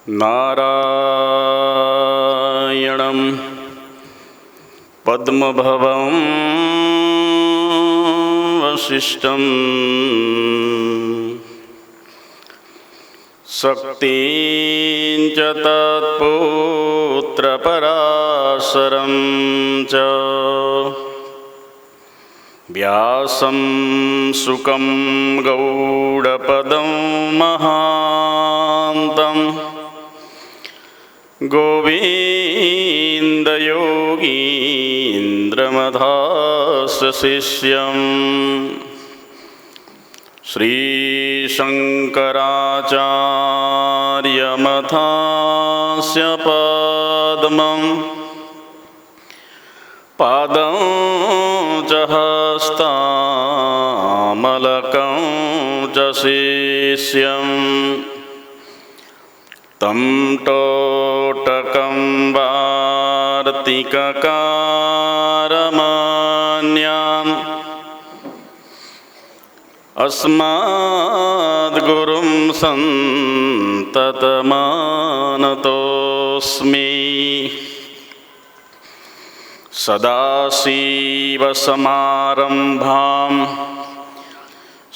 नारायणं पद्मभवं वसिष्ठं शक्तिं च तत्पुत्रपराशरं च व्यासं शुकं गौडपदं महान्तं गोविन्दयोगीन्द्रमधास्य शिष्यं श्रीशङ्कराचार्यमथास्य पद्मं पादं च हस्तामलकं च शिष्यं तं टोटकं वार्तिककारमन्याम् अस्मद्गुरुं सन्ततमानतोऽस्मि। सदाशिवसमारम्भां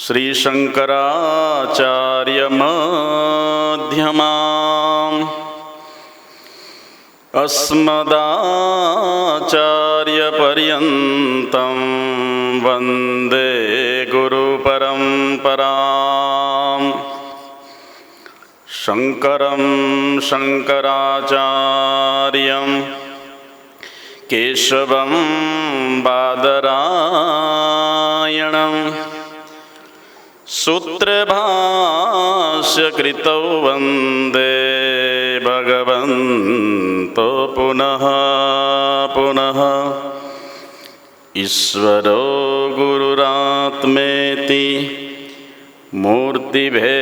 श्रीशङ्कराचार्यमध्यमाम् अस्मदाचार्यपर्यन्तं वन्दे गुरुपरम्पराम्। शङ्करं शङ्कराचार्यं केशवं बादरायणं सूत्रभाष्यकृतौ वन्दे भगवन्तो पुनः पुनः। ईश्वरो गुरुरात्मेति मूर्तिभेदविभागिने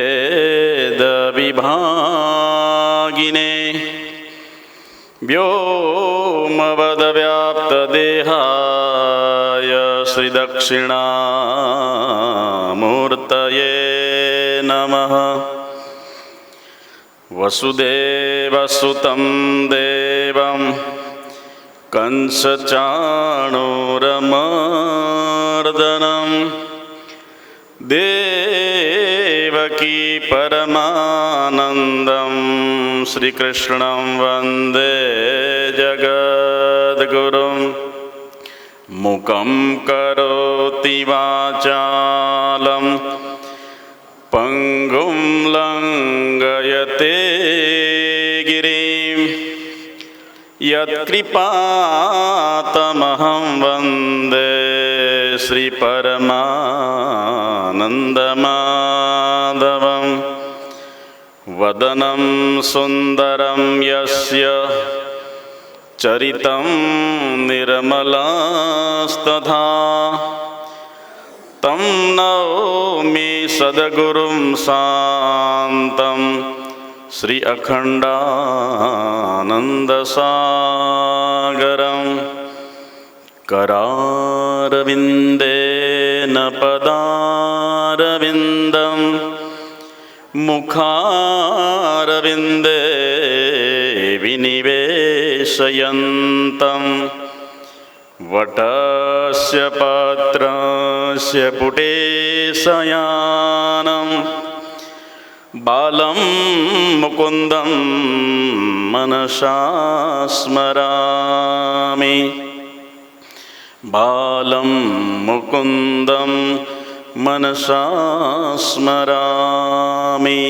व्योमवद्व्याप्तदेहाय श्रीदक्षिणामूर्तये नमः। वसुदेवसुतं देवं कंसचाणूरमर्दनं देवकी परमानन्दं श्रीकृष्णं वन्दे जगद्गुरुं। मूकं करोति वाचालं पङ्गुं लङ्घयते गिरिं यत्कृपातमहं वन्दे श्रीपरमानन्दमाधवं। वदनं सुन्दरं यस्य चरितं निर्मलस्तथा तं नौमि सद्गुरुं शान्तं श्री अखण्डानन्दसागरं। करारविन्देन पदारविन्दं मुखारविन्दे विनिवेशयन्तं वटस्य पत्रस्य पुटे शयानं बालं मुकुन्दं मनसा स्मरामि। बालं मुकुन्दं मनसा स्मरामि।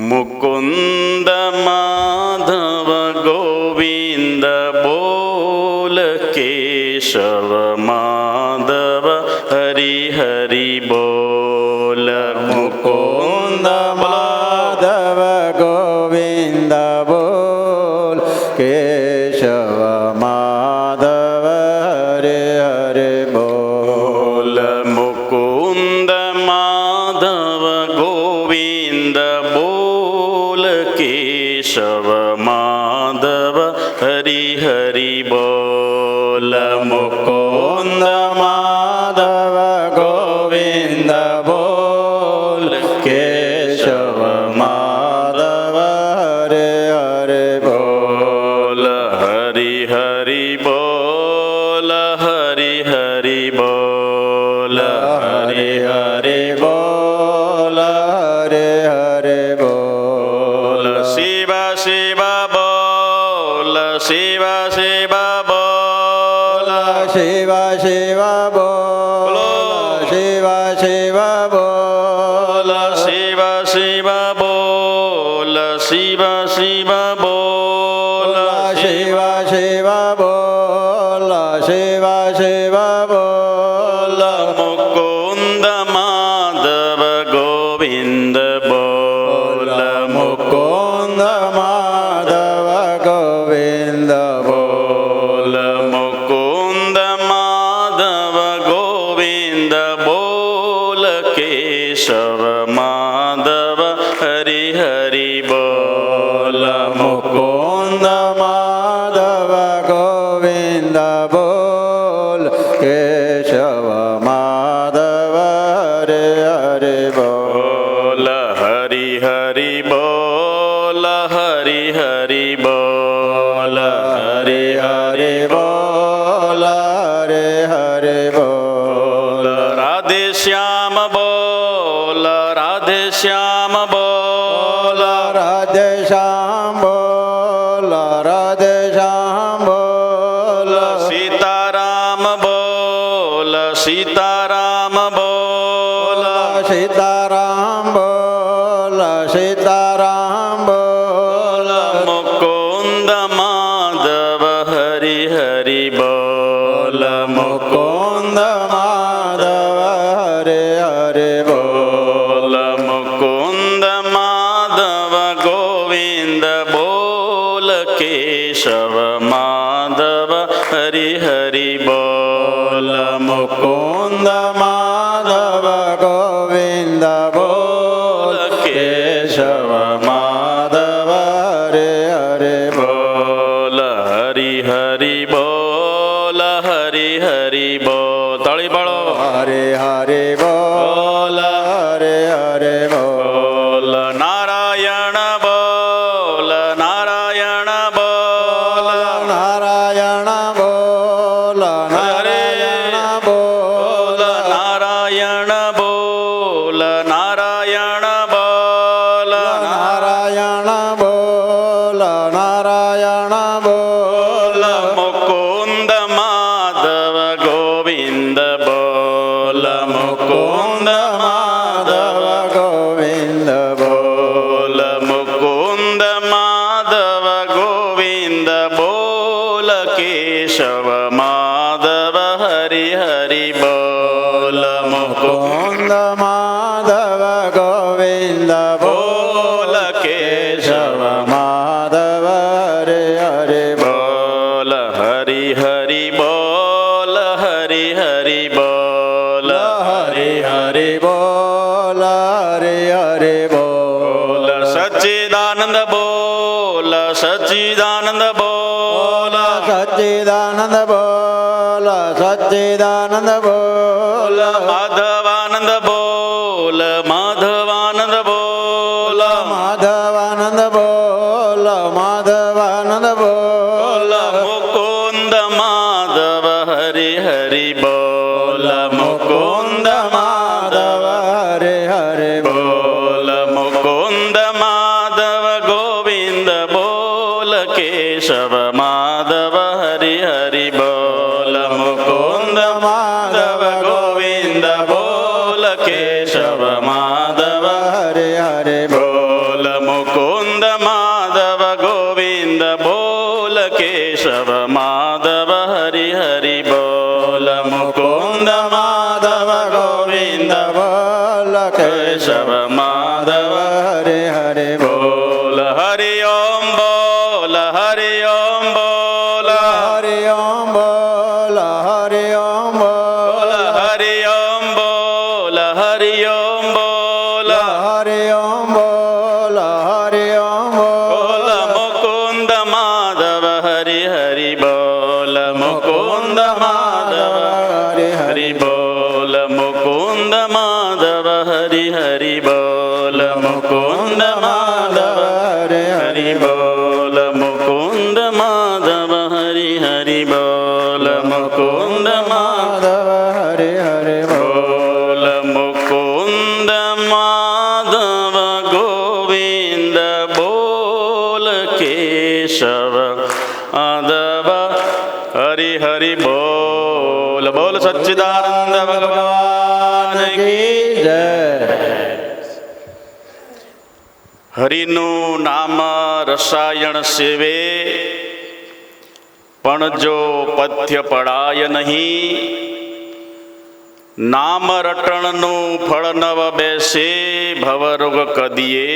मुकुन्द माधव गोविन्द बोल केशव माधव हरि हरि बोल। मुकुन्द माधव गोविन्द बोल केशव माधव हरि हरि बोल। मुकुन्द माधव गोविन्द बोल केशव माधव हरि हरि बोल। मुकुन्द माधव गोविन्द बोल केशव माधव હરે હરે બોલ હરે હરે બોલ શિવ શિવ બોલ શિવ શિવ બોલ શિવ શિવ બોલ શિવ શિવ બોલ શિવ શિવ બોલ શિવ શિવ બોલ શિવ શિવ બોલ શિવ શિવ બોલ મુકુંદ માધવ ગોવિંદ બોલ મુકુંદ માધવ ગોવિંદ બોલ મુકુંદ માધવ ગોવિંદ બોલ કેશવ માધવ હરિ હરિ બોલ મુકુંદ માધવ ગોવિંદ બોલ કેશવ માધવ હરે હરે બોલ હરિ હરિ બોલ હરિ હરિ બોલ હરે હરે બોલ હરે હરે બોલ રાધે શ્યામ બોલ રાધે શ્યામ બોલ રાધે શ્યામ બોલ રાધે શ્યામ બોલ સીતારામ બોલ સીતારામ બોલ સીતારામ બોલ સીતારામ બોલ મુકુંદ માધવ હરિ હરિ બોલ મુકુંદ માધવ હરે હરે બોલ મુકુંદ માધવ ગોવિંદ બોલ કેશવ માધવ હરિ હરિ બોલ મુકુંદ માધવ ગોવિંદ બોલ કેશવ માધવ હરે હરે બોલ હરિ હરિ બોલ હરિ હરિ બોલ તળી બળો હરે હરે બોલ હરે હરે બોલ નારાયણ બોલ નારાયણ બોલ નારાયણ બોલ નારાયણ બોલ નારાયણ બોલ નારાયણ બોલ નારાયણ બોલ નારાયણ બોલ મુકુંદ માધવ ગોવિંદ બોલ મુકુંદ માધવ ગોવિંદ બોલ મુકુંદ માધવ ગોવિંદ બોલ કેશવ માધવ હરિ હરિ બોલ મુકુંદ માધવ ગોવિંદ બોલ કેશવ માધવ હરે હરે બોલ હરિ હરિ બોલ હરિ હરિ બોલ હરે હરે બોલ હરે હરે બોલ સચ્ચિદાનંદ બોલ સચ્ચિદાનંદ બોલ સચ્ચિદાનંદ બોલ સચ્ચિદાનંદ બોલ માધવાનંદ બોલ માધવાનંદ બોલ માધવાનંદ બોલ માધવાનંદ બોલ મુકુંદ માધવ હરિ હરિ બોલ મુકુંદ માધવ હરે હરે બોલ મુકુંદ માધવ ગોવિંદ બોલ કેશવ માધવ હરિ હરિ બોલ મુકુંદ માધવ ગોવિંદ બોલ કેશવ માધવ હરે હરે બોલ મુકુંદ માધવ ગોવિંદ બોલ કેશવ માધવ હરિ હરિ બોલ મુકુંદ માધવ ગોવિંદ બોલ કેશવ માધવ હરે હરે બોલ હરિ ઓમ બોલ હરિ ઓમ બોલ હરિ ઓમ બોલ હરિ ઓમ બોલ હરિ ઓમ બોલ હરિ ઓમ બોલ હરિ ઓમ બોલ હરિ ઓમ બોલ બોલ મુકુંદ માધવ હરિ હરિ બોલ મુકુંદ માધવ હરે હરિ બોલ મુકુંદ માધવ હરિ હરિ બોલ મુકુંદ માધવ હરે હરિ બોલ મુકુંદ માધવ હરિ હરિ બોલ મુકુંદ માધવ માધવ હરે હરે બોલ હરિ બોલ બોલ સચ્ચિદાનંદ ભગવાન કી જય. હરિનું નામ રસાયણ સેવે, પણ જો પથ્ય પડાય નહીં. નામ રટણનું ફળ નવ બેસે, ભવરોગ કદીએ.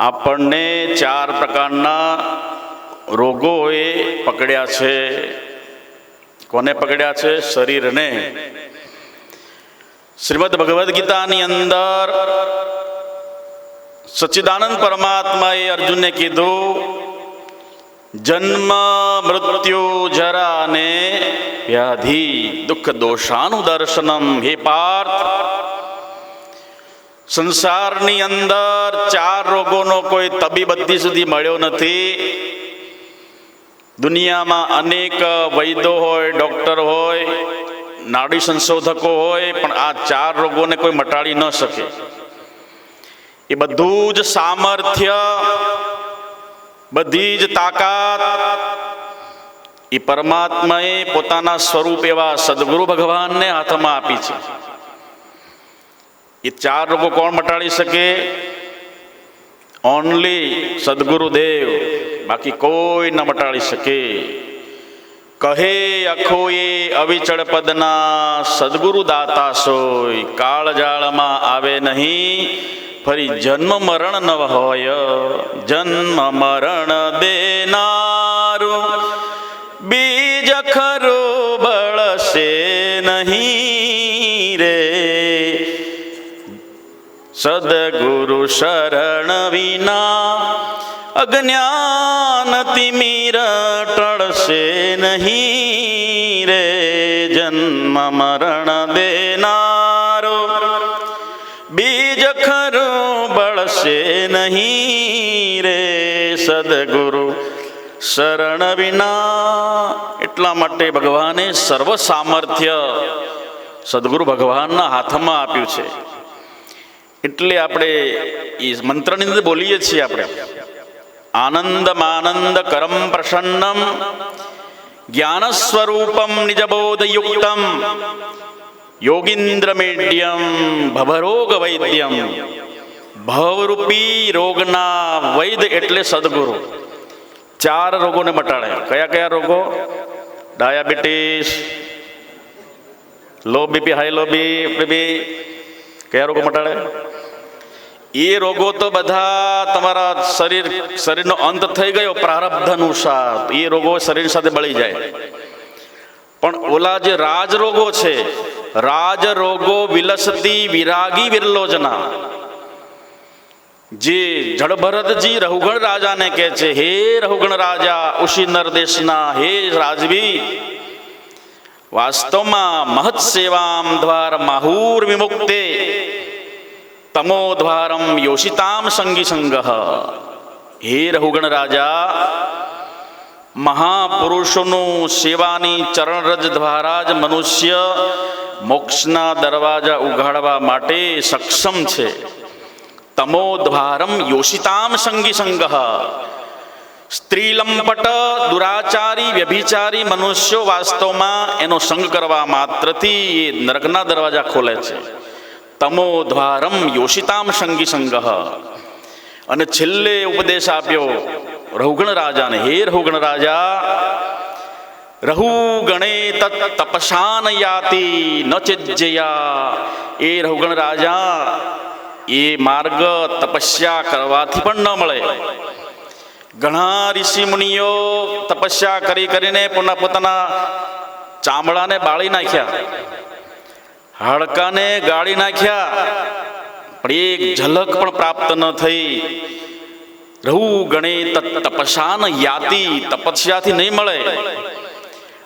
આપણને 4 પ્રકારના રોગોએ પકડ્યા છે. કોને પકડ્યા છે? શરીરને. શ્રીમદ ભગવદ્ ગીતાની અંદર સચ્ચિદાનંદ પરમાત્માએ અર્જુનને કીધું, જન્મ મૃત્યુ જરા ને વ્યાધિ દુઃખ દોષાનું દર્શનમ. હે પાર્થ, સંસારની અંદર 4 રોગોનો કોઈ તબીબ અત્યાર સુધી મળ્યો નથી. દુનિયામાં અનેક વૈદ્યો હોય, ડોક્ટર હોય, નાડી સંશોધકો હોય, પણ આ 4 રોગોને કોઈ મટાડી ન શકે. એ બધું જ સામર્થ્ય, બધી જ તાકાત એ પરમાત્માએ પોતાના સ્વરૂપ એવા સદગુરુ ભગવાનને હાથમાં આપી છે. એ 4 રોગો કોણ મટાડી શકે? ઓનલી સદગુરુદેવ, બાકી કોઈ ન મટાડી શકે. કહે અખોએ અવિચળ પદના, સદગુરુ દાતા સોય. કાળજાળમાં આવે નહીં, ફરી જન્મ મરણ ન હોય. જન્મ મરણ દેનારું બીજ ખરો બળશે નહીં રે. સદગુરુ શરણ વિના અજ્ઞાન તિમિર ટળશે નહીં રે. જન્મ મરણ દેનારો બીજ ખરું બળશે નહીં રે. સદગુરુ શરણ વિના. એટલા માટે ભગવાને સર્વ સામર્થ્ય સદગુરુ ભગવાનના હાથમાં આપ્યું છે. એટલે આપણે એ મંત્રની અંદર બોલીએ છીએ આપણે, આનંદમાનંદ કરમ પ્રસન્નમ જ્ઞાન સ્વરૂપમ નિજબોધયુક્તમ યોગીન્દ્રમેડ્યમ ભવરોગ વૈદ્યમ. ભવરૂપી રોગના વૈદ એટલે સદગુરુ. 4 રોગોને મટાડે. કયા કયા રોગો? Diabetes, low BP, high low BP. કયા રોગો મટાડે? એ રોગો તો બધા તમારા શરીરનો અંત થઈ ગયો પ્રારબ્ધ અનુસાર, એ રોગો શરીર સાથે બળી જાય. પણ ઓલા જે રાજરોગો છે, રાજરોગો વિલસતી વિરાગી વિરલોચના, જે જળભરતજી રઘુગણ રાજાને કહે છે, હે રઘુગણ રાજા ઉશીનર દેશના, હે રાજવી, વાસ્તવમાં મહત સેવામ દ્વાર માહુર વિમુક્તે તમો દ્વારમ યોષિતામ સંગી સંગહ. હે રઘુગણ રાજા, મહાપુરુષોનું સેવાની ચરણરજ દ્વારા જ મનુષ્ય મોક્ષના દરવાજા ઉઘાડવા માટે સક્ષમ છે. તમો દ્વારમ યોષિતામ સંગી સંગહ. સ્ત્રીલંપટ, દુરાચારી, વ્યભિચારી મનુષ્યો વાસ્તવમાં એનો સંગ કરવા માત્રથી એ નરકના દરવાજા ખોલે છે. તમો દ્વારમ યોષિતામ સંગી સંગહ. અને છેલ્લે ઉપદેશ આપ્યો રઘુગણ રાજાને, હે રઘુગણ રાજા, રઘુગણે તત તપસાન યાતિ ન ચેજ્જયા. એ રઘુગણ રાજા, એ માર્ગ તપસ્યા કરવાથી પણ ન મળે. ઘણા ઋષિ મુનિઓ તપસ્યા કરી કરીને પોતાના ચામડાને બાળી નાખ્યા, હાડકાને ગાળી નાખ્યા, પણ એક ઝલક પણ પ્રાપ્ત ન થઈ. રઘુગણે તપસાન યાતિ, તપસ્યાથી નહીં મળે.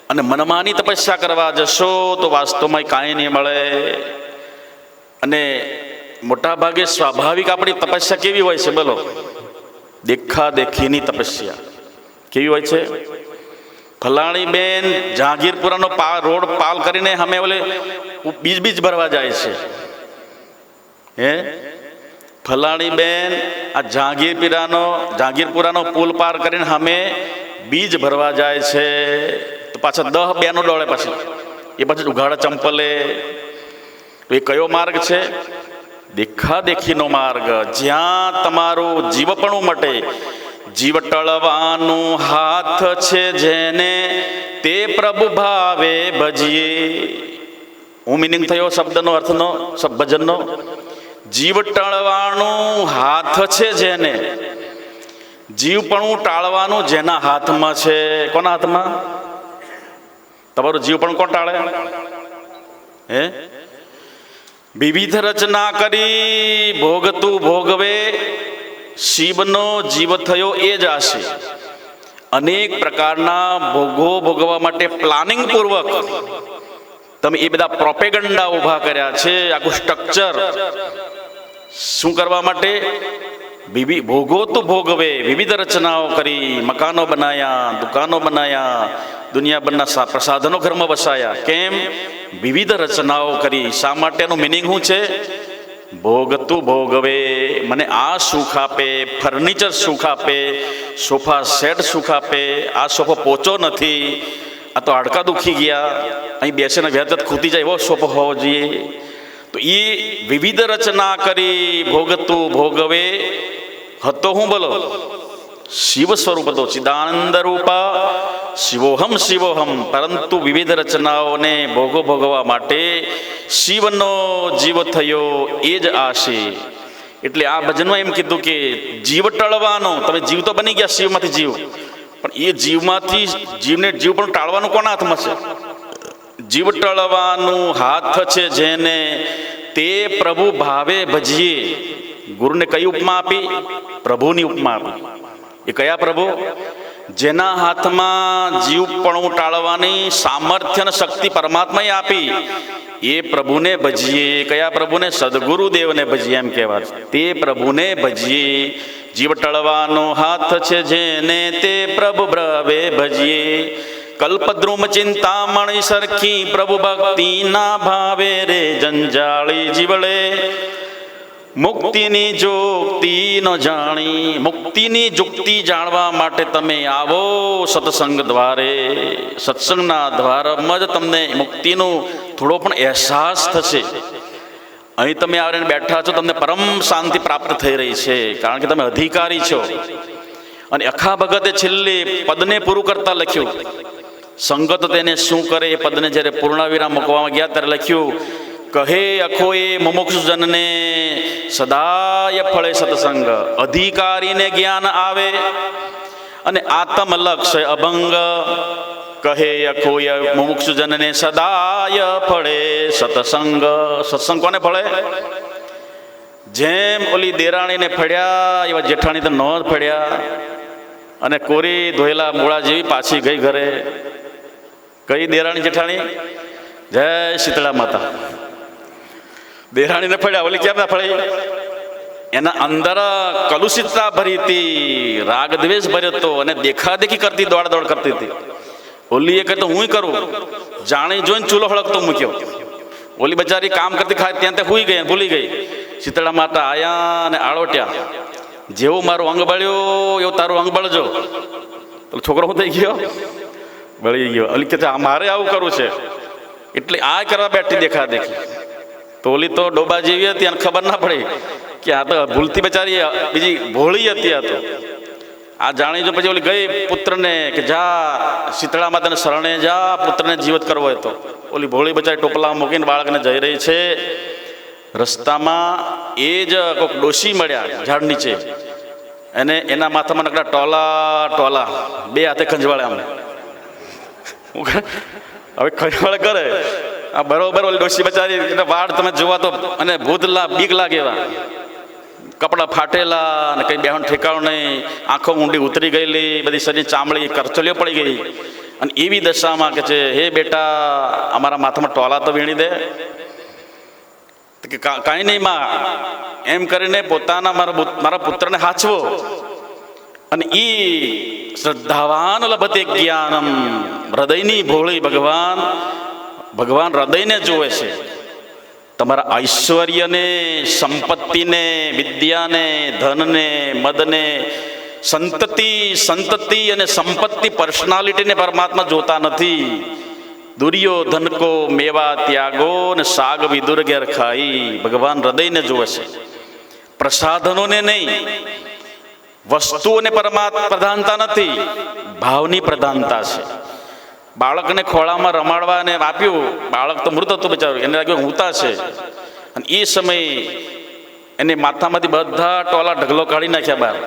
અને મનમાની તપસ્યા કરવા જશો તો વાસ્તવમાં કાંઈ નહીં મળે. અને મોટા ભાગે સ્વાભાવિક આપણી તપસ્યા કેવી હોય છે? બોલો, દેખા દેખીની તપસ્યા કેવી હોય છે? ફલાણી બેન જહાંગીરપુરાનો રોડ પાલ કરીને અમે ઓલે બીજ ભરવા જાય છે. હે ફલાણી બેન આ જહાંગીરપુરાનો પુલ પાર કરીને અમે બીજ ભરવા જાય છે તો પાછા 10 બેનો ડોળે, પછી એ પછી ઉઘાડા ચંપલે. તો એ કયો માર્ગ છે? દેખાદેખીનો માર્ગ. જ્યાં તમારું જીવપણું મટે, જીવ ટળવાનું હાથ છે જેને, તે પ્રભુ ભાવે ભજીએ. હું મિનિંગ થયો શબ્દનો, અર્થનો, ભજનનો. જીવ ટળવાનું હાથ છે જેને, જીવપણું ટાળવાનું જેના હાથમાં છે. કોના હાથમાં? તમારું જીવપણું કોણ ટાળે? હે? વિવિધ રચના કરી ભોગતું ભોગવે, શિવનો જીવ થયો એ જ આશે. અનેક પ્રકારના ભોગો ભોગવવા માટે પ્લાનિંગ પૂર્વક તમે એ બધા પ્રોપેગન્ડા ઊભા કર્યા છે. આખું સ્ટ્રક્ચર શું કરવા માટે? ભોગો તો ભોગવે, વિવિધ રચનાઓ કરી, મકાનો બનાયા, દુકાનો બનાયા, દુનિયાભરના પ્રસાધનો ઘરમાં વસાયા. કેમ? વિવિધ રચનાઓ કરી. શા માટેનું મિનિંગ શું છે? ભોગતું ભોગવે. મને આ સુખ આપે, ફર્નિચર સુખ આપે, સોફા સેટ સુખ આપે. આ સોફો પોચો નથી, આ તો હાડકા દુખી ગયા, અહીં બેસીને વ્યર્થ ખૂટી જાય એવો સોફો હોવો જોઈએ. તો એ વિવિધ રચના કરી ભોગતું ભોગવે હતો. હું બોલો? શિવ સ્વરૂપ હતો, ચિદાનંદ રૂપા, શિવોહમ શિવોહમ. પરંતુ વિવિધ રચનાઓને ભોગો ભોગવવા માટે શિવનો જીવ થયો એ જ આશે. એટલે આ ભજનમાં એમ કીધું કે જીવ ટળવાનો, તમે જીવ તો બની ગયા શિવમાંથી જીવ, પણ એ જીવમાંથી જીવને જીવ પણ ટાળવાનું કોના હાથમાં છે? જીવ ટળવાનું હાથ છે જેને, તે પ્રભુ ભાવે ભજીએ. ગુરુને કઈ ઉપમા આપી? પ્રભુની ઉપમા આપી. એ કયા પ્રભુ? જેના હાથમાં જીવપણું ટાળવાની સામર્થ્ય અને શક્તિ પરમાત્માએ આપી, એ પ્રભુને ભજીએ. કયા પ્રભુને? સદગુરુદેવને ભજીએ એમ કહેવાય. તે પ્રભુને ભજીએ. જીવ ટળવાનો હાથ છે જેને, તે પ્રભુ ભાવે ભજીએ. કલ્પદ્રુમ ચિંતામણી સરખી, પ્રભુ ભક્તિ ના ભાવે રે જંજાળી જીવળે. મુક્તિની જોક્તિ ન જાણી. મુક્તિની જુક્તિ જાણવા માટે તમે આવો સત્સંગ દ્વારે. સત્સંગના દ્વારમાં જ તમને મુક્તિનો થોડો પણ અહેસાસ થશે. અહીં તમે આવીને બેઠા છો, તમને પરમ શાંતિ પ્રાપ્ત થઈ રહી છે, કારણ કે તમે અધિકારી છો. અને અખા ભગતે છેલ્લે પદને પૂરું કરતા લખ્યું, સંગત તેને શું કરે. એ પદને જ્યારે પૂર્ણાવિરામ મૂકવામાં ગયા ત્યારે લખ્યું, કહે અખોએ મુમુક્ષુજનને સદાય ફળે સત્સંગ. અધિકારીને જ્ઞાન આવે અને આત્મલક્ષ્ય અભંગ. કહે અખોય મુમુક્ષુજનને સદાય ફળે સત્સંગ. સત્સંગ કોને ફળે? જેમ ઓલી દેરાણીને ફળ્યા એવા જેઠાણી તો ન જ ફળ્યા, અને કોરી ધોયેલા મૂળા જેવી પાછી ગઈ ઘરે. કઈ દેરાણી જેઠાણી? જય શીતળા માતા. દેરાણીને ફળ્યા, ઓલી કેમ ના ફળી? એના અંદર કલુષિતતા ભરી હતી, રાગ દ્વેષ ભર્યો હતો, અને દેખાદેખી કરતી, દોડ દોડ કરતી હતી. ઓલી એ કહે તો હું કરું, જાણી જોઈને ચૂલો હળગતો મૂક્યો. ઓલી બચારી કામ કરતી ખાય ત્યાં તે હુઈ ગઈ, ભૂલી ગઈ. શીતળા માતા આયા અને આળોટ્યા. જેવું મારું અંગ બળ્યું એવું તારું અંગ બળજો. તો છોકરો શું થઈ ગયો? બળી ગયો. ઓલી કે મારે આવું કરવું છે, એટલે આ કરવા બેઠી દેખાદેખી. તો ઓલી તો ડોબા જેવી હતી, અને ખબર ના પડી કે આ તો ભૂલથી બચારી બીજી ભોળી હતી. આ તો આ જાણી જો પછી ઓલી ગઈ પુત્રને કે જા શીતળા માતાને શરણે જા, પુત્રને જીવત કરવો હોય તો. ઓલી ભોળી બચારી ટોપલા મૂકીને બાળકને જઈ રહી છે. રસ્તામાં એ જ કોઈક ડોશી મળ્યા ઝાડ નીચે, અને એના માથામાં નકડા ટોલા ટોલા, બે હાથે ખંજવાળે. આમ હવે ખંજવાળે કરે આ બરોબર. ઓલી ડોશી બચારી વાળ તમે જોવા તો અને ભૂતલા બીક લાગે એવા, કપડાં ફાટેલા, અને કંઈ બેહણ ઠેકાણું નહીં, આંખો ઊંડી ઉતરી ગયેલી, બધી શરીર ચામડી કરચલીઓ પડી ગઈ. અને એવી દશામાં કે છે, હે બેટા અમારા માથામાં ટોલા તો વીણી દે. કે કાંઈ નહીં માં, એમ કરીને પોતાના મારા પુત્રને હાચવો. અને એ શ્રદ્ધાવાન લભતે જ્ઞાનમ. હૃદયની ભોળી ભગવાન હૃદયને જોવે છે. તમારા ઐશ્વર્યને, સંપત્તિને, વિદ્યાને, ધનને, મદને, સંતતિ અને સંપત્તિ પર્સનાલિટીને પરમાત્મા જોતા નથી. દુર્યોધન કો મેવા ત્યાગો ને શાગ વિદુર ઘેર ખાઈ. ભગવાન હૃદયને જોવે છે, પ્રસાધનોને નહીં. વસ્તુઓને પ્રધાનતા નથી, ભાવની પ્રધાનતા છે. બાળકને ખોળામાં રમાડવા અને આપ્યું, બાળક તો મૃત હતું બિચારું, એને લાગ્યું ઊંઘતા છે. અને એ સમયે એને માથામાંથી બધા ટોલા ઢગલો કાઢી નાખ્યા બહાર,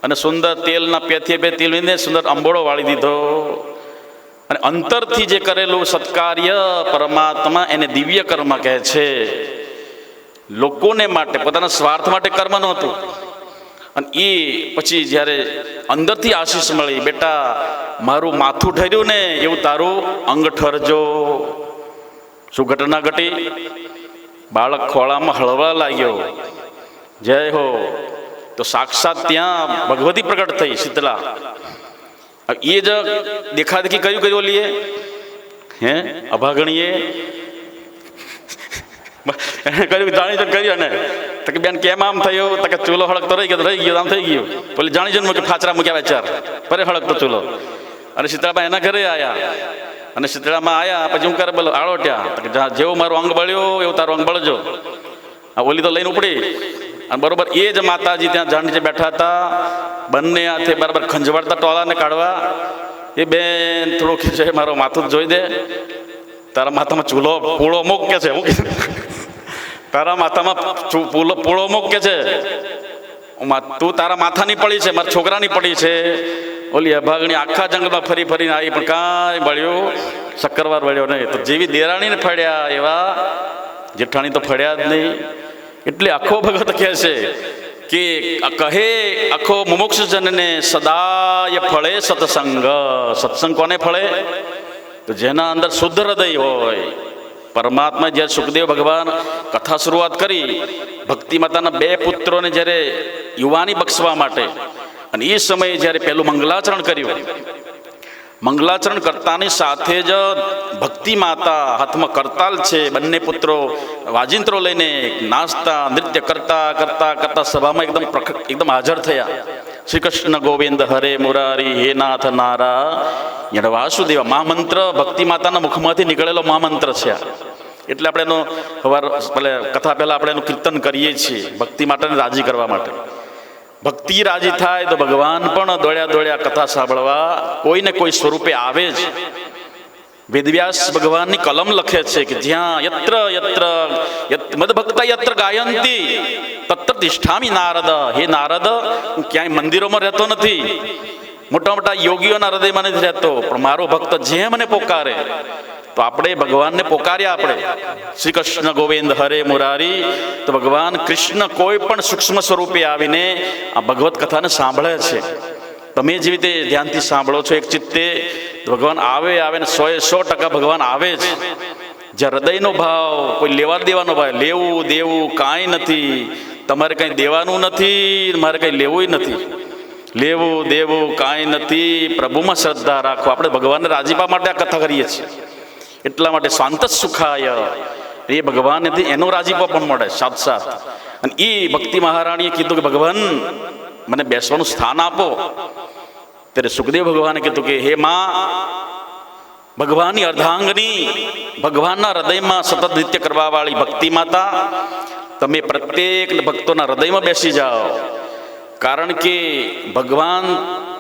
અને સુંદર તેલના પેથીએ બે તેલ લઈને સુંદર અંબોળો વાળી દીધો. અને અંતરથી જે કરેલું સત્કાર્ય પરમાત્મા એને દિવ્ય કર્મ કહે છે. લોકોને માટે, પોતાના સ્વાર્થ માટે કર્મ નહોતું. અને એ પછી જ્યારે અંદરથી આશીષ મળી, બેટા મારું માથું ઠર્યું ને એવું તારું અંગ ઠરજો. શું ઘટના ઘટી? બાળક ખોળામાં હળવા લાગ્યો. જય હો. તો સાક્ષાત ત્યાં ભગવતી પ્રગટ થઈ, શીતલા. એ જ દેખાદેખી કર્યું લીએ હે અભાગણીએ કર્યું, જાણી કર્યું. ને તો કે બેન કેમ આમ થયું? તો કે ચૂલો હળકતો રહી ગયો આમ થઈ ગયું. પેલી જાણી છે ને ફાચરા મૂક્યા ચાર પરે હળકતો ચૂલો. અને શીતળાબા એના ઘરે આવ્યા, અને શીતળામાં આવ્યા પછી હું કરે બોલો આળોટ્યા. તો કે જેવું મારું અંગ બળ્યું એવું તારું અંગ બળજો. આ ઓલી તો લઈને ઉપડી. અને બરોબર એ જ માતાજી ત્યાં જાણ નીચે બેઠા હતા, બંને હાથે બરાબર ખંજવાળતા ટોલાને કાઢવા. એ બેન થોડું કે છે મારું માથું જોઈ દે, તારા માથામાં ચૂલો પૂળો મૂક કે છે. તારા માથામાં પૂળો મૂક કે છે. તું તારા માથાની પડી છે, મારા છોકરાની પડી છે. ઓલી અભાગણી આખા જંગલમાં ફરી ફરીને આવી, પણ કાંઈ બળ્યું, શક્કરવાર બળ્યો નહીં. તો જેવી દેરાણીને ફળ્યા એવા જેઠાણી તો ફળ્યા જ નહીં. એટલે આખો ભગત કહે છે કે કહે આખો મુમુક્ષજનને સદાય ફળે સત્સંગ. સત્સંગ કોને ફળે? તો જેના અંદર શુદ્ધ હૃદય હોય. પરમાત્મા જ્યારે સુખદેવ ભગવાન કથા શરૂઆત કરી, ભક્તિ માતાના બે પુત્રોને જ્યારે યુવાની બક્ષવા માટે, અને એ સમયે જ્યારે પહેલું મંગલાચરણ કર્યું, મંગલાચરણ કરતાની સાથે જ ભક્તિ માતા હાથમાં કરતાલ છે, બંને પુત્રો વાજિંત્રો લઈને નાચતા નૃત્ય કરતા કરતા કરતા સભામાં એકદમ હાજર થયા. શ્રી કૃષ્ણ ગોવિંદ હરે મુરારી હે નાથ નારાયણ વાસુદેવ. મહામંત્ર ભક્તિ માતાના મુખમાંથી નીકળેલો મહામંત્ર છે. એટલે આપણે એનો કથા પહેલા આપણે એનું કીર્તન કરીએ છીએ, ભક્તિ માતાને રાજી કરવા માટે. ભક્તિ રાજી થાય તો ભગવાન પણ દોડ્યા કથા સાંભળવા કોઈ ને કોઈ સ્વરૂપે આવે જ. વેદવ્યાસ ભગવાનની કલમ લખે છે કે જ્યાં યત્ર યત્ર મદભક્તા યત્ર ગાયંતી તત્ર તિષ્ઠામિ નારદ. હે નારદ, હું ક્યાંય મંદિરોમાં રહેતો નથી, મોટા મોટા યોગીઓના હૃદયમાં નથી રહેતો, પણ મારો ભક્ત જે મને પોકારે, તો આપણે ભગવાનને પોકાર્યા. આપણે શ્રી કૃષ્ણ ગોવિંદ હરે મુરારી, તો ભગવાન કૃષ્ણ કોઈ પણ સૂક્ષ્મ સ્વરૂપે આવીને આ ભગવત કથાને સાંભળે છે. તમે જેવી રીતે ધ્યાનથી સાંભળો છો એક ચિત્તે, તો ભગવાન આવે ને 100% ભગવાન આવે જ. જ્યાં હૃદયનો ભાવ, કોઈ લેવા દેવાનો ભાવ, લેવું દેવું કાંઈ નથી. તમારે કંઈ દેવાનું નથી, મારે કંઈ લેવું નથી. લેવું દેવું કાંઈ નથી, પ્રભુમાં શ્રદ્ધા રાખો. આપણે ભગવાનને રાજીપા માટે આ કથા કરીએ છીએ. એટલા માટે શાંત સુખાય, એ ભગવાન એનો રાજીપો પણ મળે સાથ. અને એ ભક્તિ મહારાણીએ કીધું કે ભગવાન મને બેસવાનું સ્થાન આપો. ત્યારે સુખદેવ ભગવાને કીધું કે હે માં, ભગવાનની અર્ધાંગની, ભગવાનના હૃદયમાં સતત નૃત્ય કરવા વાળી ભક્તિ માતા, તમે પ્રત્યેક ભક્તોના હૃદયમાં બેસી જાઓ. કારણ કે ભગવાન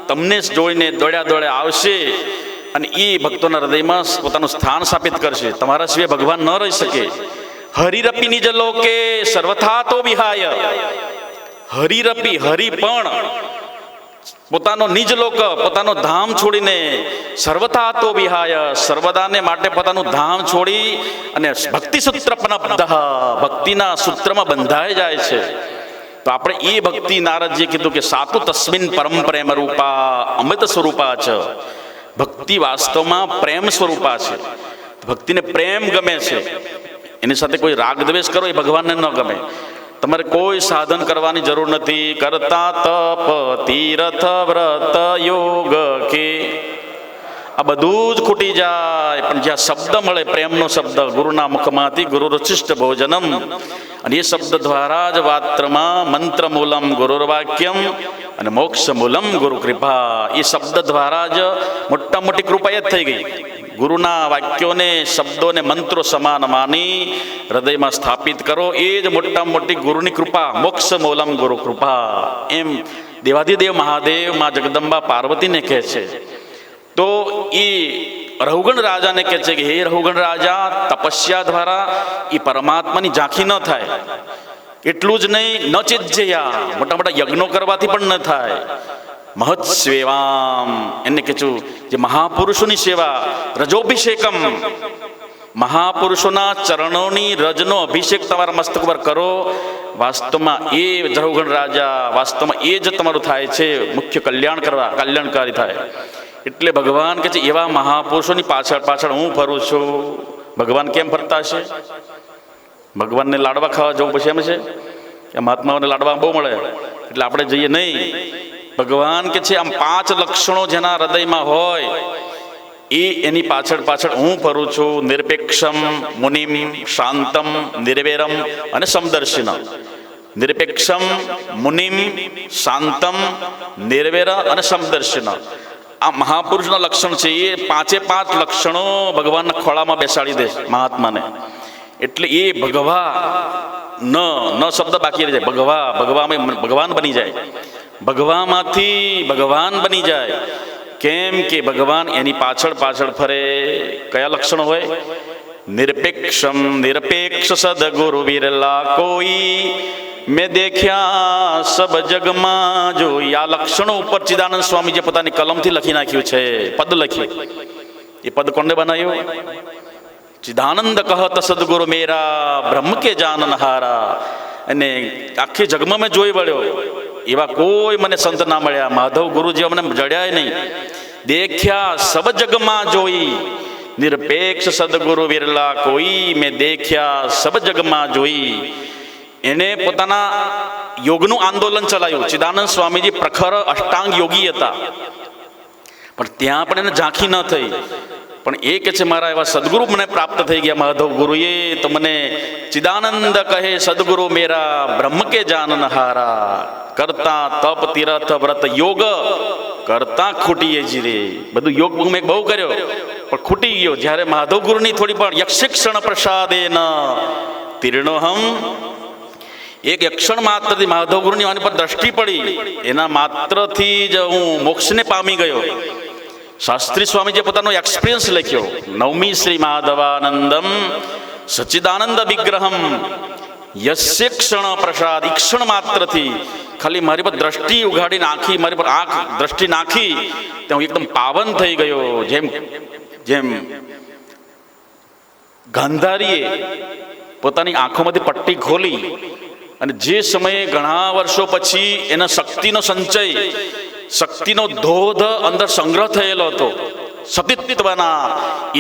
તમને જોઈને દોડ્યા આવશે, અને એ ભક્તોના હૃદયમાં પોતાનું સ્થાન સ્થાપિત કરશે. તમારા સિવાય ભગવાન ન રહી શકે. હરિરપી નિજ લોકે સર્વથા તો વિહાય. હરિરપી, હરિ પણ પોતાનો નિજ લોક, પોતાનો ધામ છોડીને સર્વથા તો વિહાય, સર્વદાને માટે પોતાનું ધામ છોડી અને ભક્તિ સૂત્ર પનપ્તઃ, ભક્તિના સૂત્રમાં બંધાઈ જાય છે. તો આપણે એ ભક્તિ, નારદજીએ કીધું કે સાતુ તસ્મિન પરમ પ્રેમ રૂપા અમૃત સ્વરૂપા છે. ભક્તિ વાસ્તવમાં પ્રેમ સ્વરૂપા છે. ભક્તિને પ્રેમ ગમે છે, એની સાથે કોઈ રાગ દ્વેષ કરો એ ભગવાનને ન ગમે. તમારે કોઈ સાધન કરવાની જરૂર નથી. કરતા તપ તીર્થ વ્રત યોગ કે આ બધું જ ખૂટી જાય, પણ જ્યાં શબ્દ મળે, પ્રેમનો શબ્દ, ગુરુના મુખમાંથી ગુરુરચિષ્ટ ભોજનમ, અને એ શબ્દ દ્વારા જ વાત્રમાં મંત્ર મૂલમ ગુરુર્વાક્યમ અને મોક્ષ મૂલમ ગુરુ કૃપા, એ શબ્દ દ્વારા જ મોટા મોટી કૃપા એ જ થઈ ગઈ. ગુરુના વાક્યોને, શબ્દોને મંત્રો સમાન માની હૃદયમાં સ્થાપિત કરો, એ જ મોટા મોટી ગુરુની કૃપા, મોક્ષ મૂલમ ગુરુ કૃપા, એમ દેવાધિદેવ મહાદેવ માં જગદંબા પાર્વતીને કહે છે. તો એ રહુગણ રાજાને કહે છે કે હે રહુગણ રાજા, તપસ્યા દ્વારા એ પરમાત્માની ઝાંખી ન થાય. એટલું જ નહીં, ન ચેજ્જયા, મોટા મોટા યજ્ઞો કરવાથી પણ ન થાય. મહત સેવામ, એને કહે છું જે મહાપુરુષોની સેવા, રજોભિષેકમ, મહાપુરુષોના ચરણોની રજનો અભિષેક તમારા મસ્તક પર કરો. વાસ્તવમાં એ રહુગણ રાજા, વાસ્તવમાં એ જ તમારું થાય છે મુખ્ય કલ્યાણકારી થાય. એટલે ભગવાન કહે છે એવા મહાપુરુષોની પાછળ પાછળ હું ફરું છું. ભગવાન કેમ ફરતા છે? ભગવાનને લાડવા ખાવા જવું પછી એમ છે કે મહાત્માઓને લાડવા બહુ મળે એટલે આપણે જઈએ નહીં. ભગવાન કે છે આમ 5 લક્ષણો જેના હૃદયમાં હોય એ એની પાછળ પાછળ હું ફરું છું. નિરપેક્ષમ, મુનિમ, શાંતમ, નિર્વેરમ અને સમદર્શિન. નિરપેક્ષમ, મુનિમ, શાંતમ, નિર્વેર અને સમદર્શિન, આ મહાપુરુષના લક્ષણ છે. એ 5 લક્ષણો ભગવાનના ખોળામાં બેસાડી દે મહાત્માને. એટલે એ ભગવા ન શબ્દ બાકી રહી જાય. ભગવાન બની જાય. ભગવામાંથી ભગવાન બની જાય. કેમ કે ભગવાન એની પાછળ પાછળ ફરે. કયા લક્ષણો હોય? નિરપેક્ષમ, નિરપેક્ષ સદગુરુ વિરલા કોઈ, મેં દેખ્યા સબ જગમાં જોઈ. આ લક્ષણો ઉપર ચિદાનંદ સ્વામીજી પોતાની કલમથી લખી નાખ્યું છે, પદ લખ્યું. એ પદ કોને બનાવ્યું? ચિદાનંદ કહત સદગુરુ મેરા બ્રહ્મ કે જાનનહારા. અને આખી જગમાં મેં જોઈ વળ્યો, એવા કોઈ મને સંત ના મળ્યા, માધવ ગુરુ જેવા મને જડ્યા નહીં. દેખ્યા સબ જગમાં જોઈ, નિરપેક્ષ સદગુરુ વિરલા કોઈ, મેં દેખ્યા સબ જગમાં જોઈ. એને પોતાના યોગનું આંદોલન ચલાવ્યું. ચિદાનંદ સ્વામીજી પ્રખર અષ્ટાંગ યોગી હતા, પણ ત્યાં પણ એને ઝાંખી ન થઈ. પણ એ કે છે મારા એવા સદગુરુ મને પ્રાપ્ત થઈ ગયા માધવ ગુરુએ, તો મને ચિદાનંદ કહે સદગુરુ મેરા બ્રહ્મ કે જાનનહારા. કરતા તપ તીરથ વ્રત યોગ કરતા ખૂટીએ જીરે. બધું યોગ મેં બહુ કર્યો પણ ખૂટી ગયો. જ્યારે માધવ ગુરુની થોડી પણ યક્ષિક્ષણ પ્રસાદે ન તીર્ણોહમ, એક યક્ષણ માત્રથી માધવ ગુરુની આની પર દ્રષ્ટિ પડી, એના માત્રથી જ હું મોક્ષને પામી ગયો. શાસ્ત્રી સ્વામીજીએ પોતાનો એક્સપિરિયન્સ લખ્યો. નવમી શ્રી માધવાનંદમ સચ્ચિદાનંદ વિગ્રહમ યસ્ય ક્ષણ પ્રસાદ. ઈક્ષણ માત્રથી ખાલી મારી પર દ્રષ્ટિ ઉઘાડી નાખી, મારી પર આંખ દ્રષ્ટિ નાખી, ત્યાં હું એકદમ પાવન થઈ ગયો. જેમ ગાંધારીએ પોતાની આંખોમાંથી પટ્ટી ખોલી અને જે સમયે ઘણા વર્ષો પછી એના શક્તિનો સંચય, શક્તિનો ધોધ અંદર સંગ્રહ થયેલો હતો, સતીત્વના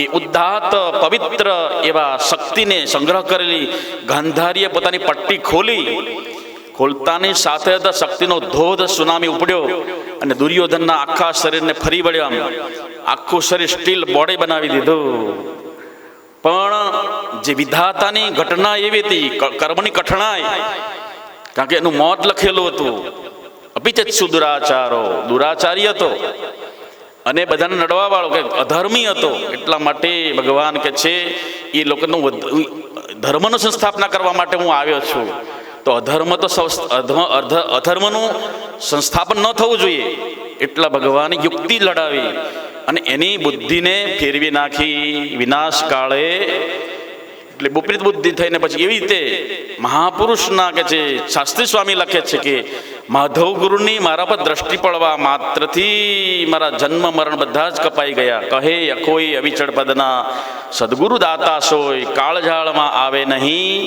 એ ઉદ્ધાત પવિત્ર એવા શક્તિને સંગ્રહ કરેલી ગાંધારીએ પોતાની પટ્ટી ખોલતાની સાથે શક્તિનો ધોધ સુનામી ઉપડ્યો અને દુર્યોધનના આખા શરીરને ફરી વળ્યો. આખું શરીર સ્ટીલ બોડી બનાવી દીધું. પણ જે વિધાતાની ઘટના એવી હતી, કર્મની કઠણાઈ, કારણ કે એનું મોત લખેલું હતું. અપિચત્સુ દુરાચારો, દુરાચારી હતો અને બધાને નડવા વાળો કે અધર્મી હતો. એટલા માટે ભગવાન કે છે એ લોકોનું ધર્મનું સંસ્થાપના કરવા માટે હું આવ્યો છું. તો અધર્મનું સંસ્થાપન ન થવું જોઈએ. એટલા ભગવાને યુક્તિ લડાવી અને એની બુદ્ધિને ફેરવી નાખી વિનાશ કાળે. એટલે વિપરીત બુદ્ધિ થઈને પછી એવી રીતે મહાપુરુષના કે છે શાસ્ત્રી સ્વામી લખે છે કે માધવ ગુરુની મારા પર દ્રષ્ટિ પડવા માત્રથી મારા જન્મ મરણ બધા જ કપાઈ ગયા. કહે અખોઈ અવિચળ પદના સદગુરુ દાતા સોય, કાળઝાળમાં આવે નહીં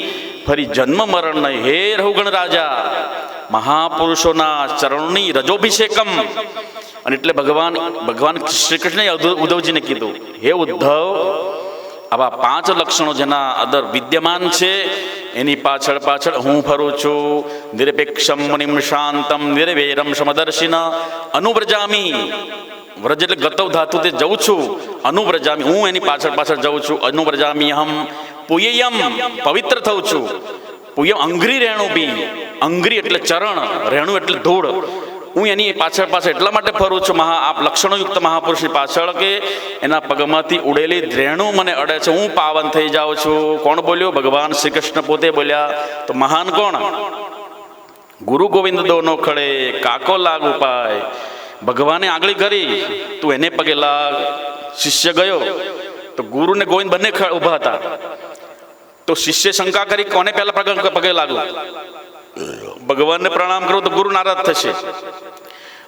ફરી જન્મ મરણ નહીં. હે રહુગણ રાજા, મહાપુરુષોના ચરણોની રજોભિષેકમ. અને એટલે ભગવાન શ્રી કૃષ્ણએ ઉદ્ધવજીને કીધું, હે ઉદ્ધવ, આવા 5 લક્ષણો જેના અંદર વિદ્યમાન છે એની પાછળ પાછળ હું ફરું છું. નિરપેક્ષમ મુનિમ શાંતમ નિર્વેરમ સમદર્શિન અનુવ્રજામી. વ્રજ એટલે ગતવ ધાતુ તે જઉં છું, અનુવ્રજામી હું એની પાછળ પાછળ જઉં છું, અનુવ્રજામી અહમ પુય્યમ પવિત્ર થઉં છું, પુય્યમ અંઘ્રી રેણુ બી, અંઘ્રી એટલે ચરણ, રેણુ એટલે ધૂળ, હું એની પાછળ પાછળ એટલા માટે ફરું છું આપ લક્ષણોયુક્ત મહાપુરુષની પાછળ કે એના પગમાંથી ઉડેલી રેણુ મને અડે છે, હું પાવન થઈ જાઉં છું. કોણ બોલ્યો? ભગવાન શ્રી કૃષ્ણ પોતે બોલ્યા. તો મહાન કોણ? ગુરુ ગોવિંદ દોનો ખડે કાકો લાગ ઉપાય. ભગવાને આગળી કરી, તું એને પગે લાગ. શિષ્ય ગયો તો ગુરુ ને ગોવિંદ બંને ઉભા હતા. તો શિષ્ય શંકા કરી કોને પહેલા પગે લાગુ? ભગવાનને પ્રણામ કરું તો ગુરુ નારાજ થશે,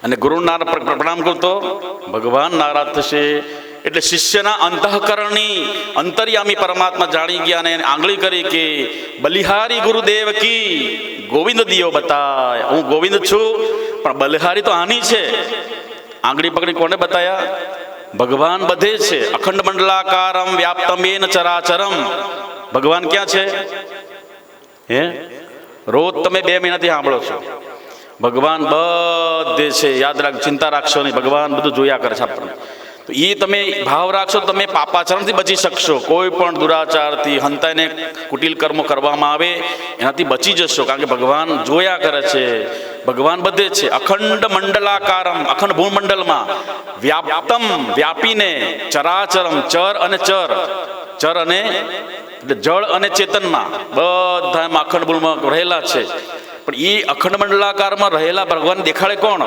અને ગુરુ પ્રણામ કરું તો ભગવાન નારાજ થશે. એટલે શિષ્યના અંતઃકરણની અંતર્યામી પરમાત્મા જાણી ગયા અને આંગળી કરી કે બલિહારી ગુરુદેવ કી ગોવિંદ દિયો બતાય. હું ગોવિંદ છું પણ બલિહારી તો આની છે. આંગળી પકડી કોને બતાયા? ભગવાન બધે છે. અખંડ મંડલાકારમ વ્યાપ્તમેન ચરાચરમ. ભગવાન ક્યાં છે? હે, રોજ તમે 2 મહિનાથી સાંભળો છો. ભગવાન બધે છે. યાદ રાખ, ચિંતા રાખશો નહીં, ભગવાન બધું જોયા કરે છે આપણને. તો એ તમે ભાવ રાખશો, તમે પાપાચરણથી બચી શકશો. કોઈ પણ દુરાચારથી, હંતાઈને કુટિલ કર્મો કરવામાં આવે એનાથી બચી જશો, કારણ કે ભગવાન જોયા કરે છે. ભગવાન બધે છે. અખંડ મંડલાકારમ, અખંડ ભૂમંડળમાં, વ્યાપ્તમ વ્યાપીને, ચરાચરમ ચર અને ચર અને એટલે જળ અને ચેતનમાં બધામાં અખંડ ભૂલમાં રહેલા છે. પણ એ અખંડ મંડલાકારમાં રહેલા ભગવાન દેખાડે કોણ?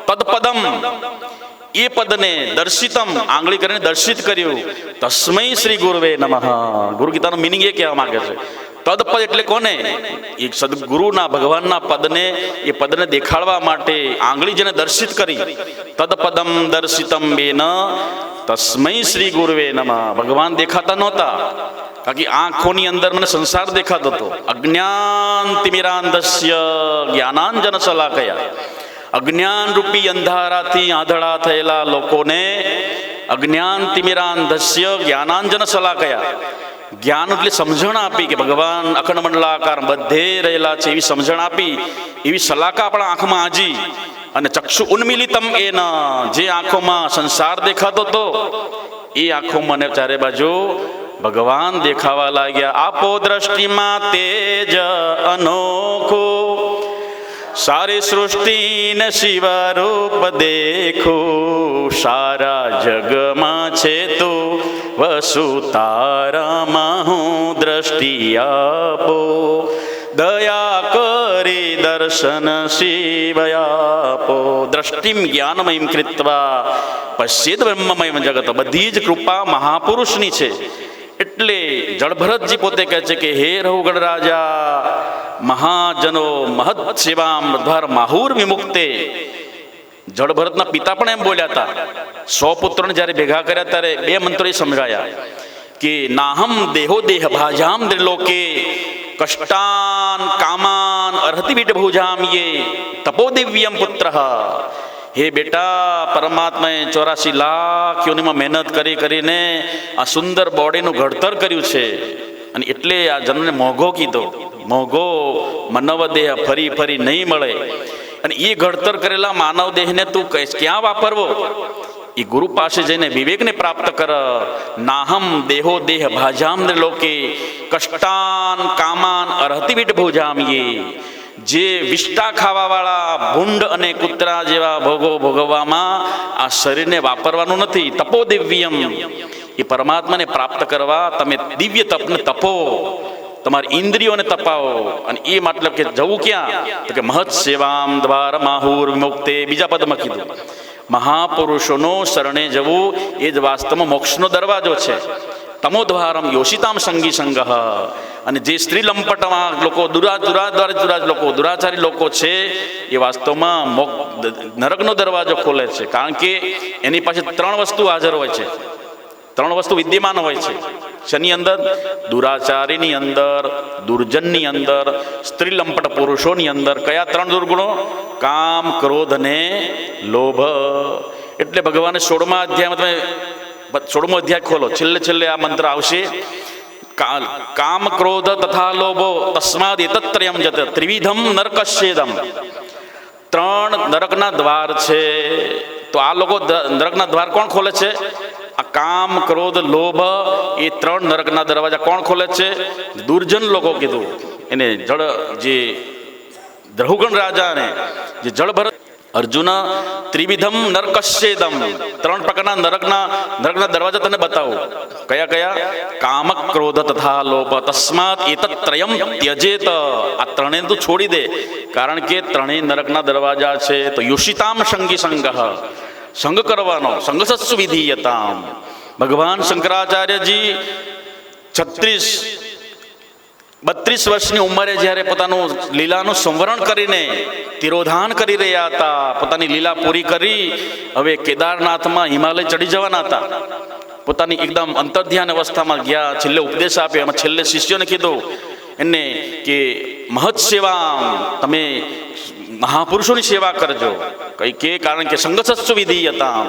તદપદમ, એ પદને દર્શિતમ, આંગળી કરીને દર્શિત કર્યું. તસ્મૈ શ્રી ગુરુવે નમઃ. ગુરુ ગીતાનો મિનિંગ એ કહેવા માંગે છે. તદપદ એટલે કોને? એ સદગુરુના ભગવાનના પદને, એ પદને દેખાડવા માટે આંગળી જેને દર્શિત કરી. તદપદમ દર્શિતમ બેન તસ્મૈ શ્રી ગુરુવે નમઃ. ભગવાન દેખાતા નહોતા, કારણ કે આંખોની અંદર મને સંસાર દેખાતો હતો. અજ્ઞાન તિમિરાંધસ્ય જ્ઞાનાંજન શલાકયા. અજ્ઞાન રૂપી અંધારાથી આંધળા થયેલા લોકોને અજ્ઞાન તિમિરાંધસ્ય જ્ઞાનાંજન શલાકયા. જ્ઞાન એટલે સમજણ આપી કે ભગવાન અખંડ મંડલાકાર બધે રહેલા છે એવી સમજણ આપી, એવી શલાકા આપણા આંખમાં આજી. અને ચક્ષુ ઉન્મિલિતમ એના, જે આંખોમાં સંસાર દેખાતો હતો એ આંખોમાં ને ચારે બાજુ ભગવાન દેખાવા લાગ્યા. આપો દ્રષ્ટિમાં તેજ અનોખો, સારી સૃષ્ટિને શિવરૂપ દેખો. સારા જગમાં છે તો વસુ તારામાં હું દ્રષ્ટિ આપો. દયા કરી દર્શન શિવયાપો. દ્રષ્ટિમ જ્ઞાનમયમ કૃત્વા પશ્યેદ બ્રહ્મમયમ જગત. બધી જ કૃપા મહાપુરુષની છે. એટલે જળભરતજી પોતે કહે છે કે હે રઘુગણ રાજા, મહાજનો મહદ સેવામ દ્વાર માહુર વિમુક્તે. જળભરતના પિતા પણ એમ બોલ્યા હતા. 100 પુત્રોને જ્યારે ભેગા કર્યા ત્યારે 2 મંત્રો એ સમજાયા કે નાહમ દેહો દેહ ભાજામ ત્રિલોકે કષ્ટાન કામાન અર્હતિ બીટ ભુજામીએ તપો દિવ્યમ પુત્ર. હે બેટા, પરમાત્માએ 84 લાખ યોનિમાં મહેનત કરીને આ સુંદર બોડીનું ઘડતર કર્યું છે, અને એટલે આ જન્મને મોઘો કીધો. મોઘો માનવ દેહ ફરી ફરી નહીં મળે. અને એ ઘડતર કરેલા માનવ દેહને તું ક્યાં વાપરવો? એ ગુરુ પાસે જઈને વિવેકને પ્રાપ્ત કર. નાહમ દેહો દેહ ભાજામ લોકે કષ્ટાન કામાન અર્હતિ બીટ ભોજામીએ. જે વિષ્ટા ખાવાવાળા ભૂંડ અને કૂતરા જેવા ભોગો ભોગવવામાં આ શરીરને વાપરવાનું નથી. તપો દિવ્યમ, એ પરમાત્માને પ્રાપ્ત કરવા તમે દિવ્ય તપને તપો, તમારી ઇન્દ્રિયોને તપાવો. અને એ મતલબ કે જવું ક્યાં? તો કે મહત સેવામ દ્વાર માહુર વિમુક્તે. બીજા પદમાં કીધું મહાપુરુષોનો શરણે જવું એ જ વાસ્તવમાં મોક્ષનો દરવાજો છે. તમોદ્વારમ યોષિતામ સંગી સંગહ. અને જે સ્ત્રી લંપટમાં લોકો, દુરાચારી લોકો છે એ વાસ્તવમાં નરકનો દરવાજો ખોલે છે. કારણ કે એની પાસે 3 વસ્તુ હાજર હોય છે, 3 વસ્તુ વિદ્યમાન હોય છે. શની અંદર? દુરાચારીની અંદર, દુર્જનની અંદર, સ્ત્રી લંપટ પુરુષોની અંદર. કયા 3 દુર્ગુણો? કામ, ક્રોધ અને લોભ. એટલે ભગવાને 16મા અધ્યાયમાં, તમે 16મો અધ્યાય ખોલો, છેલ્લે આ મંત્ર આવશે. કામ ક્રોધ તથા લોભો તસ્માદ એતત્રયમ જત ત્રિવિધમ નરકશ્યેદમ. 3 નરકના દ્વાર છે. તો આ લોકો નરકના દ્વાર કોણ ખોલે છે? આ કામ, ક્રોધ, લોભ એ 3 નરકના દરવાજા કોણ ખોલે છે? દુર્જન લોકો કીધું એને. જળ જે દ્રહુગણ રાજાને જે જળભર અર્જુન ત્રિવિધમ નરકસ્યેદમ, 3 પ્રકારના નરકના દરવાજા તને બતાવું. કયા કયા? કામ, ક્રોધ તથા લોભ. તસ્માત એતત્રયમ ત્યજેત. આ 3 તું છોડી દે, કારણ કે 3 નરકના દરવાજા છે. તો યુષિતામ સંગી સંગઃ, સંગ કરવાનો. સંગસત્સુ વિધીયતામ. ભગવાન શંકરાચાર્યજી 32 વર્ષની ઉંમરે જ્યારે પોતાનું લીલાનું સંવરણ કરીને તિરોધાન કરી રહ્યા હતા, પોતાની લીલા પૂરી કરી હવે કેદારનાથમાં હિમાલય ચડી જવાના હતા, પોતાની એકદમ અંતર્ધ્યાન અવસ્થામાં ગયા. છેલ્લે ઉપદેશ આપ્યો. એમાં છેલ્લે શિષ્યોને કીધું એને કે મહત સેવા, તમે મહાપુરુષોની સેવા કરજો. કઈ કે કારણ કે સંગસત્સુ વિધીયતામ,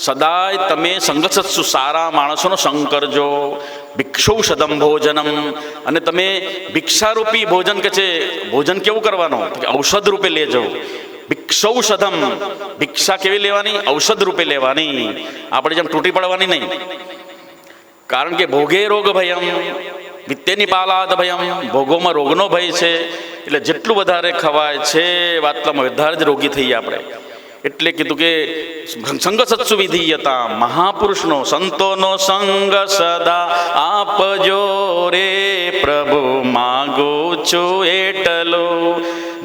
સદાય તમે સંગસત્સુ સારા માણસોનો સંગ કરજો. ભિક્ષૌષધમ ભોજનમ, અને તમે ભિક્ષારૂપી ભોજન કે છે. ભોજન કેવું કરવાનું? ઔષધ રૂપે લેજો. ભિક્ષૌષધમ, ભિક્ષા કેવી લેવાની? ઔષધ રૂપે લેવાની. આપણે જેમ તૂટી પડવાની નહીં. કારણ કે ભોગે રોગ ભયમ વિત્તેની પાલાદ ભયમ, ભોગોમાં રોગનો ભય છે. એટલે જેટલું વધારે ખવાય છે વાતલામાં વધારે જ રોગી થઈએ આપણે. એટલે કીધું કે સંગસત્સુ વિધીયતા, મહાપુરુષનો સંતોનો સંગ સદા આપજો રે પ્રભુ, માગો છો એટલો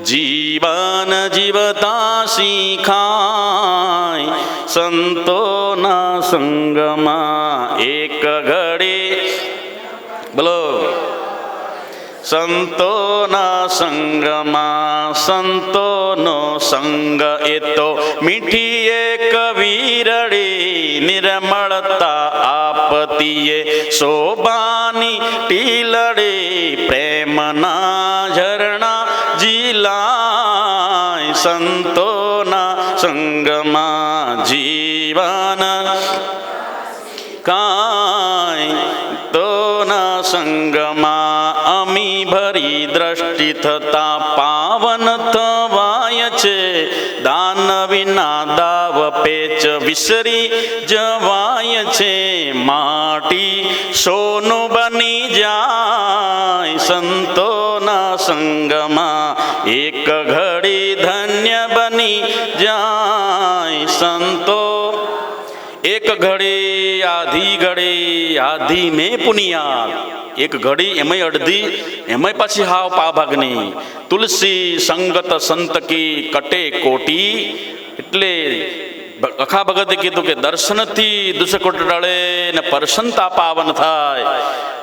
જીવન જીવતા શીખાય. સંતોના સંગમાં એક ઘડી, બોલો, સંતોના સંગમાં સંતોનો સંગ એ તો મીઠી એક વીરડી, નિર્મળતા આપતીએ શોભાની ટીલડી, પ્રેમના ઝરણા ઝીલાય. સંતોના સંગમાં જીવન કાય, તોના સંગમાં અમી ભરી દ્રષ્ટિ થતા પાવન થવાય છે. દાન વિના દાવ પેચ વિસરી જવાય છે. માટી સોનું બની જાય. સંતોના સંગમાં એક ઘડી ધન્ય બની જાય. સંતો એક ઘડી આધી મેં પુનિયાદ, એક ઘડી એમાંય અડધી, એમાંય પાછી હાવ પાભાગની. તુલસી સંગત સંતકી કટે કોટી. એટલે અખા ભગતે કીધું કે દર્શનથી દુષ્કૃત ટળે ને પ્રસન્નતા પાવન થાય,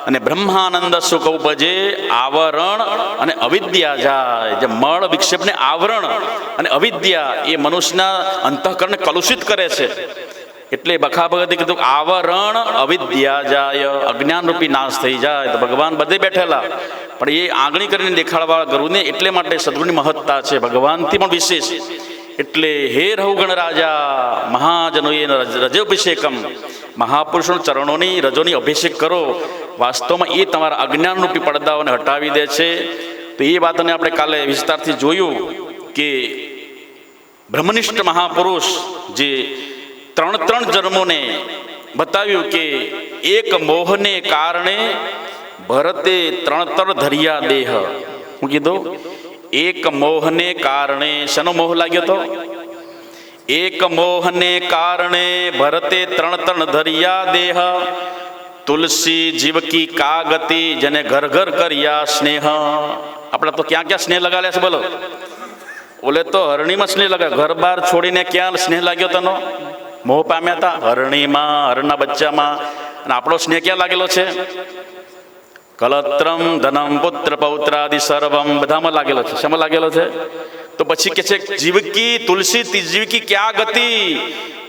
અને બ્રહ્માનંદ સુખ ઉપજે. આવરણ અને અવિદ્યા જાય. જે મળ વિક્ષેપને આવરણ અને અવિદ્યા એ મનુષ્યના અંતઃકરણને કલુષિત કરે છે. એટલે બખા ભગતે કીધું આવરણ અવિદ્યા જાય, અજ્ઞાન રૂપી નાશ થઈ જાય. તો ભગવાન બધે બેઠેલા, પણ એ આંગળી કરીને દેખાડવા ગુરુને. એટલે માટે સદગુરુની મહત્તા છે ભગવાનથી પણ વિશેષ. એટલે હે રહુગણ રાજા, મહાજનોએ રજોભિષેકમ, મહાપુરુષોના ચરણોની રજોની અભિષેક કરો. વાસ્તવમાં એ તમારા અજ્ઞાન રૂપી પડદાઓને હટાવી દે છે. તો એ વાતને આપણે કાલે વિસ્તારથી જોયું કે બ્રહ્મનિષ્ઠ મહાપુરુષ જે 3 જન્મોને બતાવ્યું કે એક મોહને કારણે ભરતે 3 ધર્યા દેહ. હું કીધું એક મોહને કારણે, શેનો મોહ લાગ્યો તો? એક મોહને કારણે ભરતે 3 ધર્યા દેહ. તુલસી જીવકી કા ગતિ, જેને ઘર ઘર કર્યા સ્નેહ. આપણે તો ક્યાં ક્યાં સ્નેહ લગાડ્યા છે બોલો? ઓલે તો હરણીમાં સ્નેહ લગાવ્યો, ઘર બાર છોડીને ક્યાં સ્નેહ લાગ્યો તનો? મોહ પામ્યા હતા હરણીમાં, હરણના બચ્ચામાં. અને આપણો સ્નેહ ક્યાં લાગેલો છે? કલત્રમ ધનમ પુત્ર પૌત્રાદિ સર્વમ, બધામાં લાગેલો છે. શેમાં લાગેલો છે? તો પછી કે છે જીવકી તુલસી જીવકી ક્યાં ગતિ,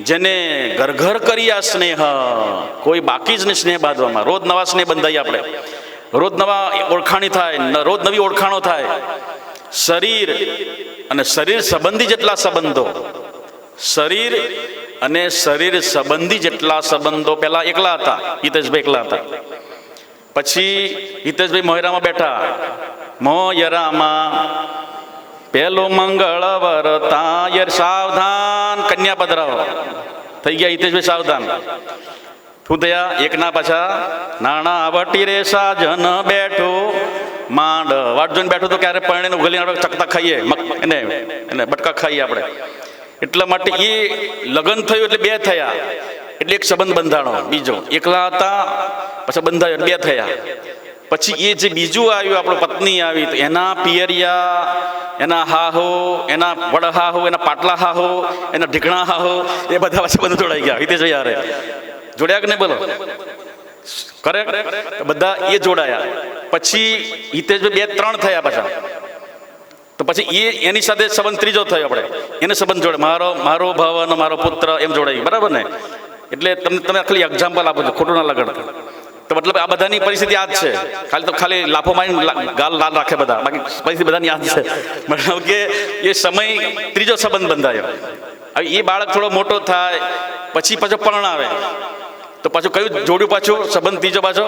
જેને ઘર ઘર કર્યા સ્નેહ. કોઈ બાકી જ નહીં સ્નેહ બાંધવામાં. રોજ નવા સ્નેહ બંધાય, આપણે રોજ નવા ઓળખાણી થાય, રોજ નવી ઓળખાણો થાય. શરીર અને શરીર સંબંધી જેટલા સંબંધો, શરીર અને શરીર સંબંધી જેટલા સંબંધો પહેલા એકલા હતા. હિતેશભાઈ એકલા હતા. પછી હિતેશભાઈ મોહેરામાં બેઠા. મોયરામાં પહેલો મંગળ વરતા યાર સાવધાન કન્યા પધરાવો થઈ ગયા હિતેશભાઈ સાવધાન શું થયા એકના પાછા નાણા આવટી રે સાજન બેઠો માંડ વાટ જોઈને બેઠો તો ક્યારે પરણે ઉગલી આપણે ચકતા ખાઈએ એને બટકા ખાઈએ આપણે એટલા માટે એ લગ્ન થયું એટલે બે થયા એટલે એક સંબંધ બંધાણો બીજો એકલા હતા પછી બંધાયો બે થયા પછી એ જે બીજું આવ્યું આપણો પત્ની આવી તો એના પિયરિયા એના હાહો એના વડહાહો એના પાટલા હાહો એના ઢીકણા હાહો એ બધા પાછા બધું જોડાઈ ગયા હિતેશભાઈ યારે જોડ્યા કે નહીં બોલો કરેક્ટ બધા એ જોડાયા પછી હિતેશભાઈ 2-3 થયા પાછા તો પછી એની સાથે સંબંધ ત્રીજો થયો આપણે એને સંબંધ જોડે મારો ભાવનો મારો પુત્ર એમ જોડાઈ બરાબર ને એટલે તમે ખાલી એક્ઝામ્પલ આપો છો ખોટું ના લગાડતા તો મતલબ આ બધાની પરિસ્થિતિ આ જ છે ખાલી લાફો મારીને ગાલ લાલ રાખે બધા બાકી પરિસ્થિતિ બધાની આ જ છે મતલબ કે એ સમય ત્રીજો સંબંધ બંધાયો હવે એ બાળક થોડો મોટો થાય પછી પાછો પરણાવે તો પાછું કયું જોડ્યું પાછું સંબંધ ત્રીજો પાછો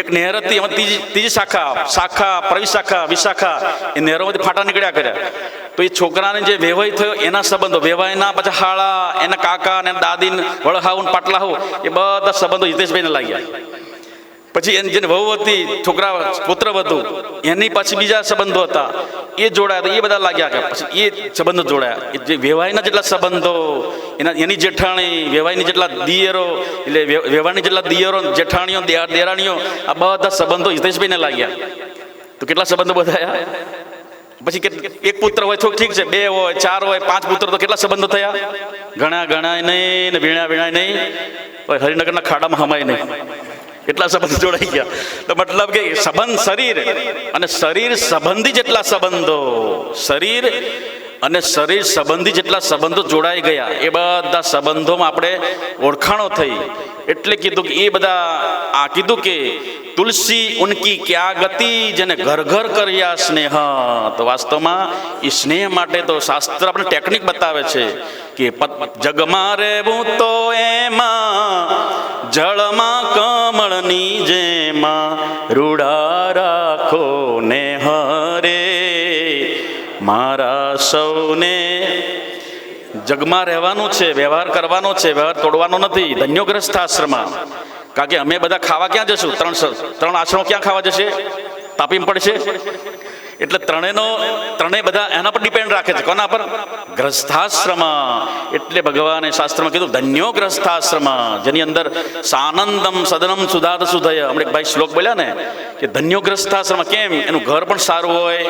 એક નહેર હતી એમાં ત્રીજી શાખા પ્રવિશાખા વિશાખા એ નહેરોમાંથી ફાટા નીકળ્યા કર્યા તો એ છોકરાને જે વેવાય થયો એના સંબંધો વેવાયના પછી હાળા એના કાકા ને દાદી વળહાઉ પાટલાહુ એ બધા સંબંધો હિતેશભાઈને લાગ્યા પછી એની જેને વહુ હતી છોકરા પુત્ર હતું એની પાછી બીજા સંબંધો હતા એ જોડાયા એ બધા લાગ્યા કે પછી એ સંબંધો જોડાયા જે વેવાયના જેટલા સંબંધો એની જેઠાણી વેવાયની જેટલા દિયરો એટલે વેવાયની જેટલા દિયરો જેઠાણીઓ દેરાણીઓ આ બધા સંબંધો હિતેશભાઈને લાગ્યા તો કેટલા સંબંધો બધાયા પછી એક પુત્ર હોય તો ઠીક છે 2 હોય 4 હોય 5 પુત્ર તો કેટલા સંબંધો થયા ગણાય નહીં ને વીણા નહીં હરિનગરના ખાડામાં હમાય નહીં એટલા સંબંધ જોડાઈ ગયા તો મતલબ કે સંબંધ શરીર અને શરીર સંબંધી જેટલા સંબંધો શરીર અને શરીર સંબંધી જેટલા સંબંધો જોડાઈ ગયા એ બધા સંબંધોમાં આપણે ઓળખાણો થઈ એટલે કીધું કે એ બધા કીધું કે તુલસી ઉનકી ક્યાં ગતિ જેને ઘર ઘર કર્યા સ્નેહ તો વાસ્તવમાં એ સ્નેહ માટે તો શાસ્ત્ર આપણે ટેકનિક બતાવે છે કે જગમાં રહેવું તો એમાં જળમાં કમળની જેમાં રૂડા રાખો ને હરે મારા સૌને જગમાં રહેવાનું છે વ્યવહાર કરવાનો છે વ્યવહાર તોડવાનો નથી ધન્યોગ્રસ્થ આશ્રમમાં કારણ કે અમે બધા ખાવા ક્યાં જશું 3 આશ્રમો ક્યાં ખાવા જશે તાપીમ પડશે એટલે ત્રણેય બધા એના પર ડિપેન્ડ રાખે છે કોના પર ગ્રસ્થાશ્રમ એટલે ભગવાને શાસ્ત્રમાં કીધું ધન્યો ગ્રસ્થાશ્રમ જેની અંદર સાનંદમ સદનમ સુધાત સુધય હમણાં એક ભાઈ શ્લોક બોલ્યા ને કે ધન્યો ગ્રસ્થાશ્રમ કેમ એનું ઘર પણ સારું હોય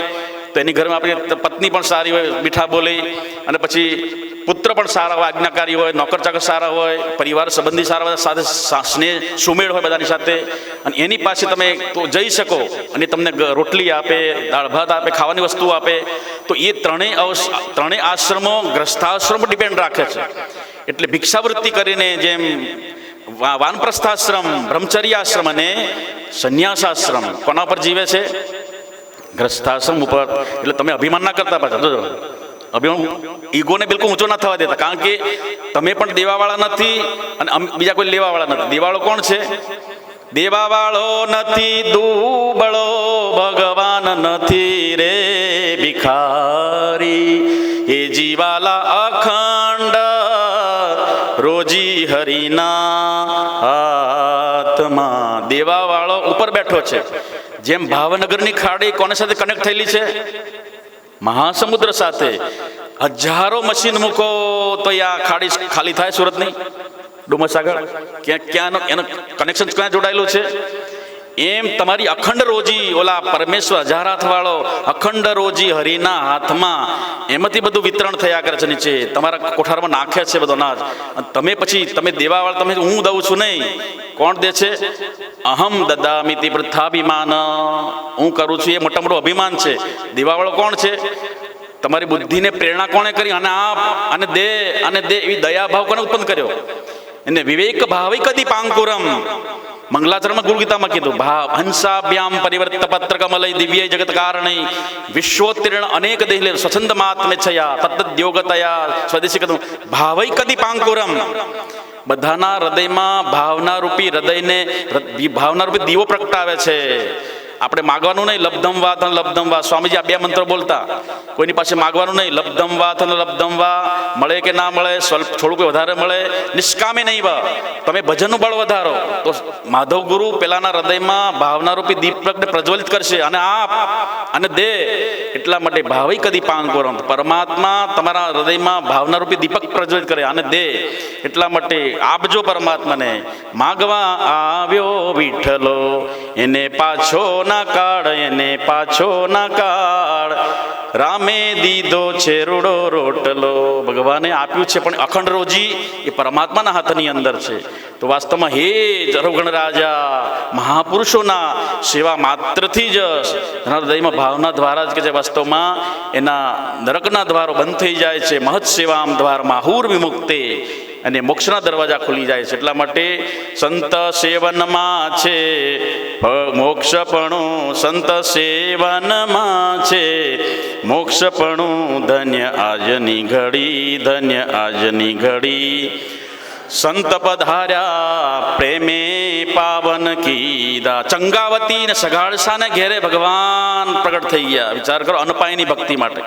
તો એની ઘરમાં આપણી પત્ની પણ સારી હોય મીઠા બોલી અને પછી પુત્ર પણ સારા હોય આજ્ઞાકારી હોય નોકર ચાકર સારા હોય પરિવાર સંબંધી સારા હોય સાથે સ્નેહ સુમેળ હોય બધાની સાથે અને એની પાસે તમે તો જઈ શકો અને તમને રોટલી આપે દાળ ભાત આપે ખાવાની વસ્તુ આપે તો એ ત્રણેય આશ્રમો ગ્રસ્થાશ્રમ પર ડિપેન્ડ રાખે છે એટલે ભિક્ષાવૃત્તિ કરીને જેમ વાનપ્રસ્થાશ્રમ બ્રહ્મચર્યાશ્રમ અને સંન્યાસાશ્રમ કોના પર જીવે છે ગ્રસ્થાશ્રમ ઉપર એટલે તમે અભિમાન ના કરતા પાછા જોજો અભિમાન ઈગોને બિલકુલ ઊંચો ના થવા દેતા કારણ કે તમે પણ દેવાવાળા નથી અને બીજા કોઈ લેવાવાળા નથી દેવાળો કોણ છે દેવાવાળો નથી દુબળો ભગવાન નથી રે ભિખારી એ જીવાલા અખંડ રોજી હરિના હાથમાં દેવાવાળો ઉપર બેઠો છે જેમ ભાવનગરની ખાડી કોને સાથે કનેક્ટ થયેલી છે મહાસમુદ્ર સાથે હજારો મશીન મૂકો તો આ ખાડી ખાલી થાય સુરતની ડુમસાગર ક્યાં એનું કનેક્શન ક્યાં જોડાયેલું છે એમ તમારી અખંડ રોજી ઓલા પરમેશ્વર 1000 હાથ વાળો અખંડ રોજી હરિના હાથમાં એમાંથી બધું વિતરણ થયા કરે છે નીચે તમારા કોઠારમાં નાખે છે બધો અનાજ તમે પછી તમે દેવાવાળા તમે હું દઉં છું નહીં કોણ દે છે અહમ દદામિતિ વૃથાભિમાન હું કરું છું એ મોટા મોટું અભિમાન છે દેવાવાળો કોણ છે તમારી બુદ્ધિને પ્રેરણા કોણે કરી અને આપ અને દે એવી દયાભાવ કોને ઉત્પન્ન કર્યો એને વિવેક ભાવિ કદી પાંકુરમ મંગલાચરણમાં ગુરુ ગીતામાં કીધું હંસાભ્યામ પરિવર્ત પત્ર કમલય દિવ્ય જગત કારણય વિશ્વોત્તીર્ણ અનેક દેહલે સ્વચ્છંદ માત્મે છયા તત્તદ્યોગતયા સ્વદેશી કદું ભાવૈ કદી પાંકુરમ બધાના હૃદયમાં ભાવના રૂપી દીવો પ્રગટાવે છે આપણે માગવાનું નહીં, લબ્ધમ વાત અને લબ્ધમ વા. સ્વામીજી આ બે મંત્ર બોલતા, કોઈની પાસે માગવાનું નહીં. લબ્ધમ વાત અને લબ્ધમ વા, મળે કે ના મળે, સ્વલ્પ થોડુંક વધારે મળે, નિષ્કામે નહીં વા. તમે ભજનનું બળ વધારો તો માધવ ગુરુ પેલાના હૃદયમાં ભાવનારૂપી દીપકને પ્રજ્વલિત કરશે. અને આપ અને દે એટલા માટે ભાવી કદી પાંગ કરો. પરમાત્મા તમારા હૃદયમાં ભાવનારૂપી દીપક પ્રજ્વલિત કરે અને દે એટલા માટે આપજો પરમાત્માને. માગવા આવ્યો વિઠ્ઠલો એને પાછો ના કાળ, એને પાછો ના કાળ. રામે દીધો છે રૂડો રોટલો. ભગવાને આપ્યું છે પણ અખંડ રોજી એ પરમાત્માના હાથની અંદર છે. તો વાસ્તવમાં હે જરોગણ રાજા, મહાપુરુષોના સેવા માત્રથી જ હૃદયમાં ભાવના દ્વારા જ કે જે વાસ્તવમાં એના નરકના દ્વારો બંધ થઈ જાય છે. મહત સેવામ દ્વાર માહુર વિમુક્તે, અને મોક્ષના દરવાજા ખુલી જાય છે. એટલા માટે સંત સેવનમાં છે મોક્ષપણું, સંત સેવનમાં છે મોક્ષપણું. ધન્ય આજની ઘડી, ધન્ય આજની ઘડી. સંત પધાર્યા પ્રેમે પાવન કીધા. ચંગાવતી ને સગાળસાને ઘેરે ભગવાન પ્રગટ થઈ ગયા. વિચાર કરો, અનપાયની ભક્તિ માટે.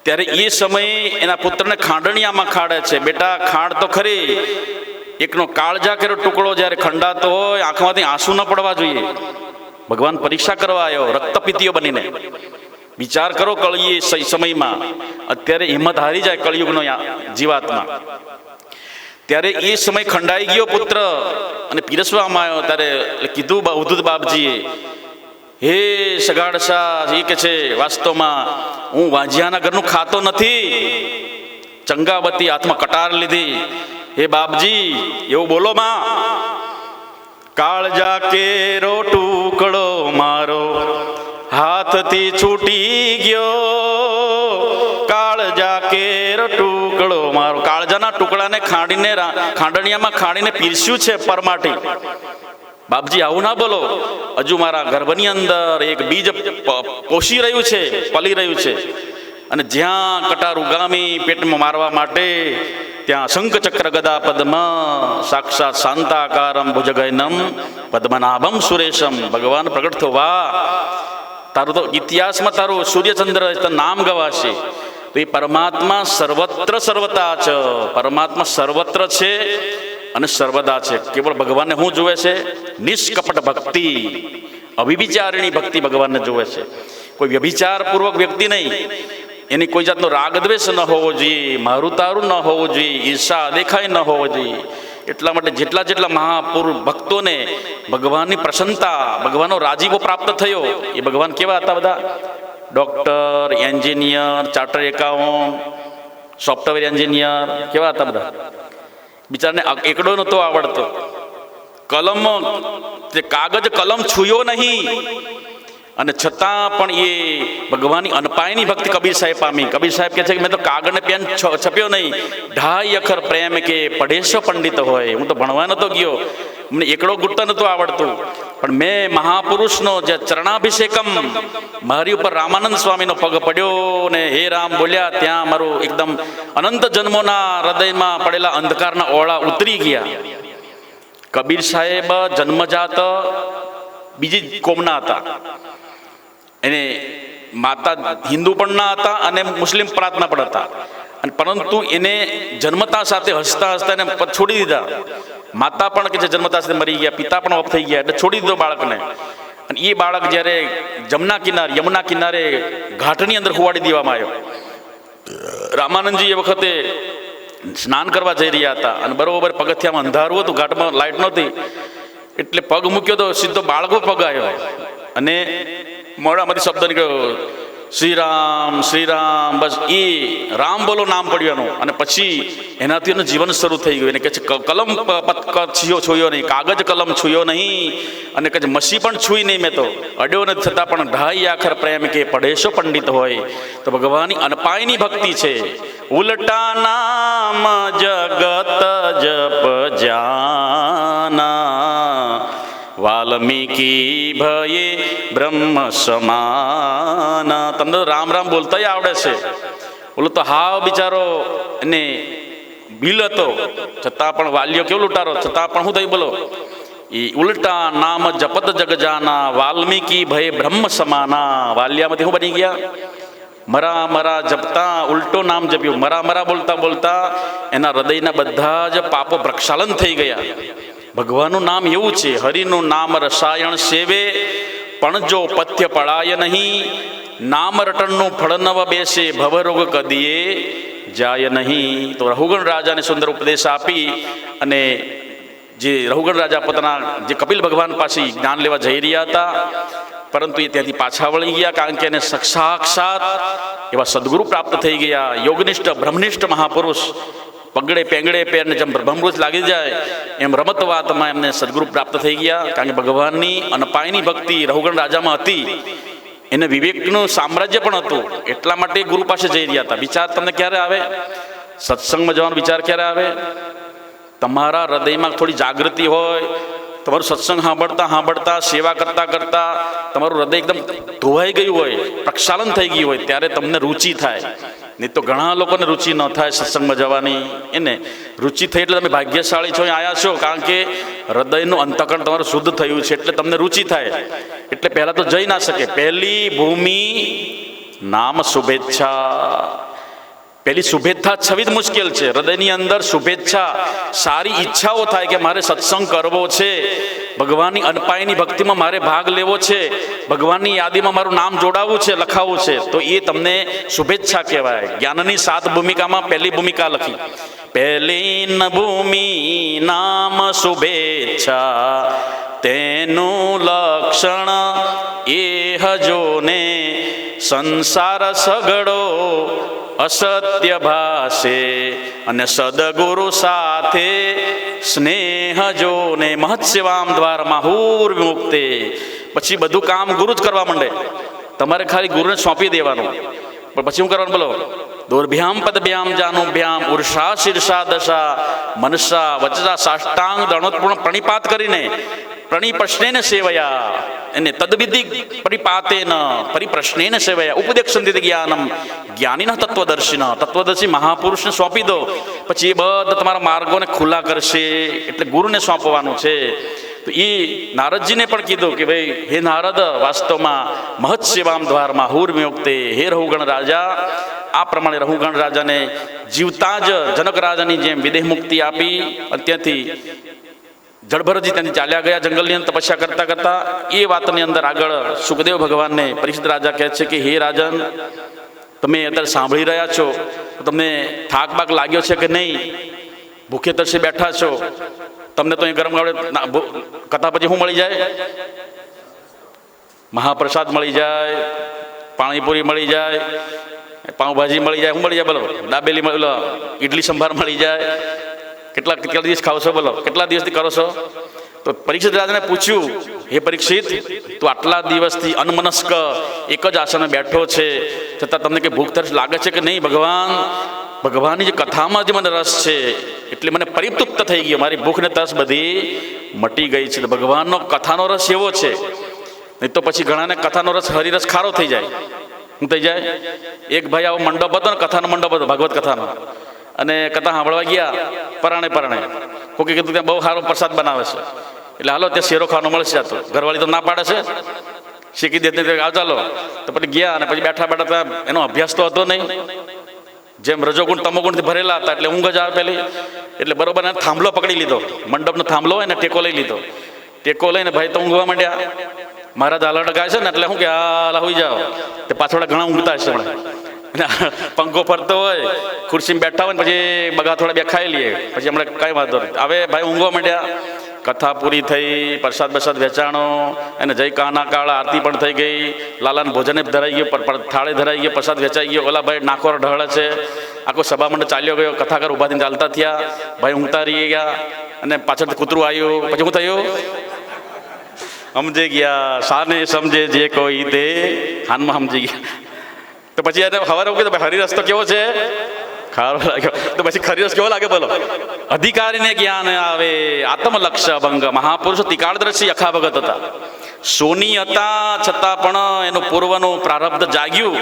ત્યારે એ સમયે એના પુત્રને ખાંડણિયામાં ખાડે છે. બેટા ખાંડ તો ખરી, એકનો કાળજા કર્યો ટુકડો જ્યારે ખંડાતો હોય, આંખમાંથી આંસુ ન પડવા જોઈએ. ભગવાન પરીક્ષા કરવા આવ્યો રક્તપિત્તીઓ બનીને. વિચાર કરો કળીએ સમયમાં. અત્યારે હિંમત હારી જાય કળિયુગનો જીવાતમાં. ત્યારે એ સમય ખંડાઈ ગયો પુત્ર અને પીરસવામાં આવ્યો. ત્યારે કીધું ઉદ્ધત બાપજીએ, હે સગાડસા, એ કે છે વાસ્તવમાં હું વાંજિયાના ઘરનું ખાતો નથી. ચંગાવતી હાથમાં કટાર લીધી. હે બાપજી એવું બોલો માં. કાળજા કેરો ટુકડો મારો હાથથી છૂટી ગયો. કાળજા કેરો ટુકડો મારો. કાળજાના ટુકડાને ખાંડીને ખાંડણિયામાં ખાંડીને પીરસ્યું છે પરમાટી. બાપજી આવું ના બોલો. હજુ મારા ગર્ભની અંદર એક બીજ પોષી રહ્યું છે, પલી રહ્યું છે. અને જ્યાં કટાર ઉગામી પેટમાં મારવા માટે, ત્યાં શંખ ચક્ર ગદા પદ્મ સાક્ષાત શાંતાકારમ ભુજગયનમ પદ્મનાભમ સુરેશમ. ભગવાન પ્રગટ થયો. વાહ, તારું તો ઇતિહાસમાં તારું સૂર્યચંદ્ર નામ ગવાશે. તો એ પરમાત્મા સર્વત્ર સર્વતા છે. પરમાત્મા સર્વત્ર છે અને સર્વદા છે. કેવળ ભગવાનને શું જુએ છે? નિષ્કપટ ભક્તિ, અવિચારણી ભક્તિ ભગવાનને જુએ છે. કોઈ વ્યભિચારપૂર્વક વ્યક્તિ નહીં. એની કોઈ જાતનો રાગદ્વેષ ન હોવો જોઈએ, મારું તારું ન હોવું જોઈએ, ઈર્ષા દેખાય ન હોવો જોઈએ. એટલા માટે જેટલા જેટલા મહાપુરુષ ભક્તોને ભગવાનની પ્રસન્નતા, ભગવાનનો રાજીપો પ્રાપ્ત થયો, એ ભગવાન કેવા હતા? બધા doctor, engineer, charter account, software engineer, કેવા હતા બધા? બિચારાને એકડો નહોતો આવડતો. કલમ, કાગજ કલમ છુયો નહીં, અને છતાં પણ એ ભગવાનની અનપાયની ભક્તિ કબીર સાહેબ પામી. કબીર સાહેબ કહે છે કે મેં તો કાગળ ને પેન છપ્યો નહીં, 2.5 અખર પ્રેમ કે પઢેશો પંડિત હોય. હું તો ભણવા નતો ગયો, મને એકડો ગુટ્ટ નતો આવડતું, પણ મેં મહાપુરુષનો જે ચરણાભિષેકમ, મારી ઉપર રામાનંદ સ્વામીનો પગ પડ્યો ને હે રામ બોલ્યા, ત્યાં મારું એકદમ અનંત જન્મોના હૃદયમાં પડેલા અંધકારના ઓળા ઉતરી ગયા. કબીર સાહેબ જન્મજાત બીજી કોમના હતા. એને માતા હિન્દુ પણ ના હતા અને મુસ્લિમ પ્રાર્થના પણ હતા. અને પરંતુ એને જન્મતા સાથે હસતા હસતા એને છોડી દીધા. માતા પણ કે જે જન્મતા સાથે મરી ગયા, પિતા પણ ઓફ થઈ ગયા, એટલે છોડી દીધો બાળકને. અને એ બાળક જ્યારે યમુના કિનારે ઘાટની અંદર હુવાડી દેવામાં આવ્યો. રામાનંદજી એ વખતે સ્નાન કરવા જઈ રહ્યા હતા અને બરોબર પગથિયામાં અંધારું હતું, ઘાટમાં લાઇટ નહોતી, એટલે પગ મૂક્યો તો સીધો બાળકો પગ આવ્યો અને મોઢામાંથી શબ્દ નીકળ્યો, શ્રીરામ શ્રીરામ. બસ એ રામ બોલો નામ પડ્યું એનું. અને પછી એનાથી એનું જીવન શરૂ થઈ ગયું. એને કહે છે કલમ છૂયો નહીં, કાગજ કલમ છૂયો નહીં, અને કહે છે મસી પણ છૂઈ નહીં મેં તો, અડ્યો નથી, છતાં પણ 2.5 આખર પ્રેમ કે પઢેશો પંડિત હોય. તો ભગવાનની અનપાયની ભક્તિ છે. ઉલટા નામ જગત જપ જાના, વાલ્મીકી ભયે બ્રહ્મ સમાના. તમને રામ રામ બોલતા આવડે છે. બોલો તો હાવ બિચારો એને ભીલ હતો, છતાં પણ વાલ્યો કેવો લૂંટારો, છતાં પણ શું થયું બોલો? એ ઉલટા નામ જપત જગ જાના વાલ્મીકી ભય બ્રહ્મ સમાના. વાલિયામાંથી શું બની ગયા? મરા મરા જપતા ઉલટો નામ જપ્યું. મરા મરા બોલતા બોલતા એના હૃદયના બધા જ પાપો પ્રક્ષાલન થઈ ગયા. ભગવાનનું નામ એવું છે, હરિનું નામ રસાયણ સેવે પણ જો પથ્ય પડાય નહીં. નામ રટણનું ફળ નવ બેસે ભવરોગ કદીએ જાય નહીં. તો રહુગણ રાજાને સુંદર ઉપદેશ આપી અને જે રહુગણ રાજા પોતાના જે કપિલ ભગવાન પાસે જ્ઞાન લેવા જઈ રહ્યા હતા, પરંતુ એ ત્યાંથી પાછા વળી ગયા, કારણ કે એને સાક્ષાત એવા સદગુરુ પ્રાપ્ત થઈ ગયા. યોગનિષ્ઠ બ્રહ્મનિષ્ઠ મહાપુરુષ પગડે પેંગડે પેરને જેમ બ્રહ્મૃત લાગી જાય એમ રમત વાતમાં એમને સદગુરુ પ્રાપ્ત થઈ ગયા. કારણ કે ભગવાનની અનપાયની ભક્તિ રહુગણ રાજામાં હતી. એને વિવેકનું સામ્રાજ્ય પણ હતું, એટલા માટે ગુરુ પાસે જઈ રહ્યા હતા. વિચાર તમને ક્યારે આવે? સત્સંગમાં જવાનો વિચાર ક્યારે આવે? તમારા હૃદયમાં થોડી જાગૃતિ હોય, તમારું સત્સંગ સાંભળતા સાંભળતા સેવા કરતા કરતા તમારું હૃદય એકદમ ધોવાઈ ગયું હોય, પ્રક્ષાલન થઈ ગયું હોય, ત્યારે તમને રુચિ થાય. નહીં તો ઘણા લોકોને રુચિ ન થાય સત્સંગમાં જવાની. એને રુચિ થઈ એટલે તમે ભાગ્યશાળી છો, અહીંયા આવ્યા છો, કારણ કે હૃદયનું અંતઃકરણ તમારું શુદ્ધ થયું છે, એટલે તમને રુચિ થાય. એટલે પહેલાં તો જઈ ના શકે. પહેલી ભૂમિ નામ શુભેચ્છા. પહેલી શુભેચ્છા છવી જ મુશ્કેલ છે. હૃદયની અંદર શુભેચ્છા, સારી ઈચ્છાઓ થાય કે મારે સત્સંગ કરવો છે, ભગવાનની અનપાયની ભક્તિમાં મારે ભાગ લેવો છે, ભગવાનની યાદીમાં મારું નામ જોડાવવું છે, લખાવવું છે, તો એ તમને શુભેચ્છા કહેવાય. જ્ઞાનની 7 ભૂમિકામાં પહેલી ભૂમિકા લખી. પહેલી ભૂમિ નામ શુભેચ્છા, તેનું લક્ષણ એ હજોને સંસાર સગડો અસત્ય ભાષે અને સદગુરુ સાથે સ્નેહ જોને મહત્સેવામ દ્વાર માહુર વિમુક્તે. પછી બધું કામ ગુરુ જ કરવા માંડે. તમારે ખાલી ગુરુને સોંપી દેવાનું. પણ પછી શું કરવાનું બોલો? દોર્ભ્યામ પદભ્યામ જાનુભ્યામ ઉર્ષા શીર્ષા દશા મનસા વચસા સાષ્ટાંગ દણોત્પૂર્ણ પ્રણિપાત કરીને પ્રણિપ્રશ્નેન સેવયા એને તદવિધિ પરિપાતેન પરિપ્રશ્નેન સેવયા ઉપદેક્ષંતિ જ્ઞાનમ જ્ઞાનીન તત્વદર્શિન. તત્વદર્શી મહાપુરુષને સોંપી દો, પછી એ બધા તમારા માર્ગોને ખુલ્લા કરશે. એટલે ગુરુને સોંપવાનું છે. તો એ નારદજીને પણ કીધું કે ભાઈ, હે નારદ, વાસ્તવમાં મહત સેવામ દ્વારમાં હુર વિયુક્તે. હે રહુગણ રાજા, આ પ્રમાણે રહુગણ રાજાને જીવતા જ જનક રાજાની જેમ વિદેહ મુક્તિ આપી. અત્યારથી જળભરતજી ત્યાંથી ચાલ્યા ગયા જંગલની અંદર તપસ્યા કરતા કરતા. એ વાતની અંદર આગળ સુખદેવ ભગવાનને પરીક્ષિત રાજા કહે છે કે હે રાજન, તમે અત્યારે સાંભળી રહ્યા છો, તો તમને થાક બાક લાગ્યો છે કે નહીં? ભૂખે તરસે બેઠા છો, તમને તો અહીં ગરમ ગાવડે કથા પછી શું મળી જાય? મહાપ્રસાદ મળી જાય, પાણીપુરી મળી જાય, પાઉંભાજી મળી જાય. શું મળી જાય બોલો? દાબેલી બોલો, ઇડલી સંભાર મળી જાય. કેટલા દિવસ ખાવ છો બોલો? કેટલા દિવસથી કરો છો? તો પરીક્ષિત રાજાને પૂછ્યું, હે પરીક્ષિત, તું આટલા દિવસથી અનમનસ્ક એક જ આસને બેઠો છે, છતાં તમને કંઈ ભૂખ તરસ લાગે છે કે નહીં? ભગવાનની જે કથામાં જે મને રસ છે, એટલે મને પરિતૃપ્ત થઈ ગયો, મારી ભૂખ ને તરસ બધી મટી ગઈ છે. ભગવાનનો કથાનો રસ એવો છે. નહીં તો પછી ઘણાને કથાનો રસ હરિરસ ખારો થઈ જાય. શું થઈ જાય? એક ભાઈ આવો મંડપ હતો ને, કથાનો મંડપ હતો, ભાગવત કથાનો, અને કથા સાંભળવા ગયા પરાણે કોઈ કીધું ત્યાં બહુ સારો પ્રસાદ બનાવે છે, એટલે હાલો ત્યાં શેરો ખાવાનો મળશે. તો ઘરવાળી તો ના પાડે છે, શીખી દેતી આવ ચાલો. તો પછી ગયા, અને પછી બેઠા બેઠા ત્યાં એનો અભ્યાસ તો હતો નહીં. જેમ રજોગુણ તમોગુણથી ભરેલા હતા, એટલે ઊંઘ જ આવે પેલી. એટલે બરોબર એને થાંભલો પકડી લીધો, મંડપનો થાંભલો હોય ને, ટેકો લઈ લીધો. ટેકો લઈને ભાઈ તો ઊંઘવા માંડ્યા. મહારાજ હાલડ ગાય છે ને, એટલે શું કે હાલા હોઈ જાઓ. તે પાછળ ઘણા ઊંઘતા હશે હમણાં. પંખો ફરતો હોય, ખુરશીમાં બેઠા હોય ને, પછી બગા થોડા બે ખાઈ લઈએ, પછી હમણાં કાંઈ વાંધો નહીં. હવે ભાઈ ઊંઘવા માંડ્યા. કથા પૂરી થઈ, પ્રસાદ બરસાદ વેચાણો, અને જય કાના કાળ આરતી પણ થઈ ગઈ, લાલાને ભોજને ધરાઈ ગયું, થાળે ધરાઈ ગયો, પ્રસાદ વેચાઈ ગયો. ઓલા ભાઈ નાકોર ઢળે છે, આખો સભામંડળ ચાલ્યો ગયો, કથાકાર ઉભા થઈને ચાલતા થયા, ભાઈ ઊંઘતા રહી ગયા. અને પાછળથી કૂતરું આવ્યું. પછી શું થયું? સમજી ગયા, સાને સમજે જે કોઈ તે હાનમાં સમજી ગયા. તો પછી એને સવારે એવું કીધું, હરિરસ તો કેવો છે? ખારો લાગ્યો. તો પછી હરિરસ કેવો લાગે બોલો? અધિકારીને જ્ઞાન આવે, આત્મલક્ષ્ય ભંગ. મહાપુરુષો તિકાળદ્રશી અખા ભગત હતા, સોની હતા, છતાં પણ એનું પૂર્વનું પ્રારબ્ધ જાગ્યું,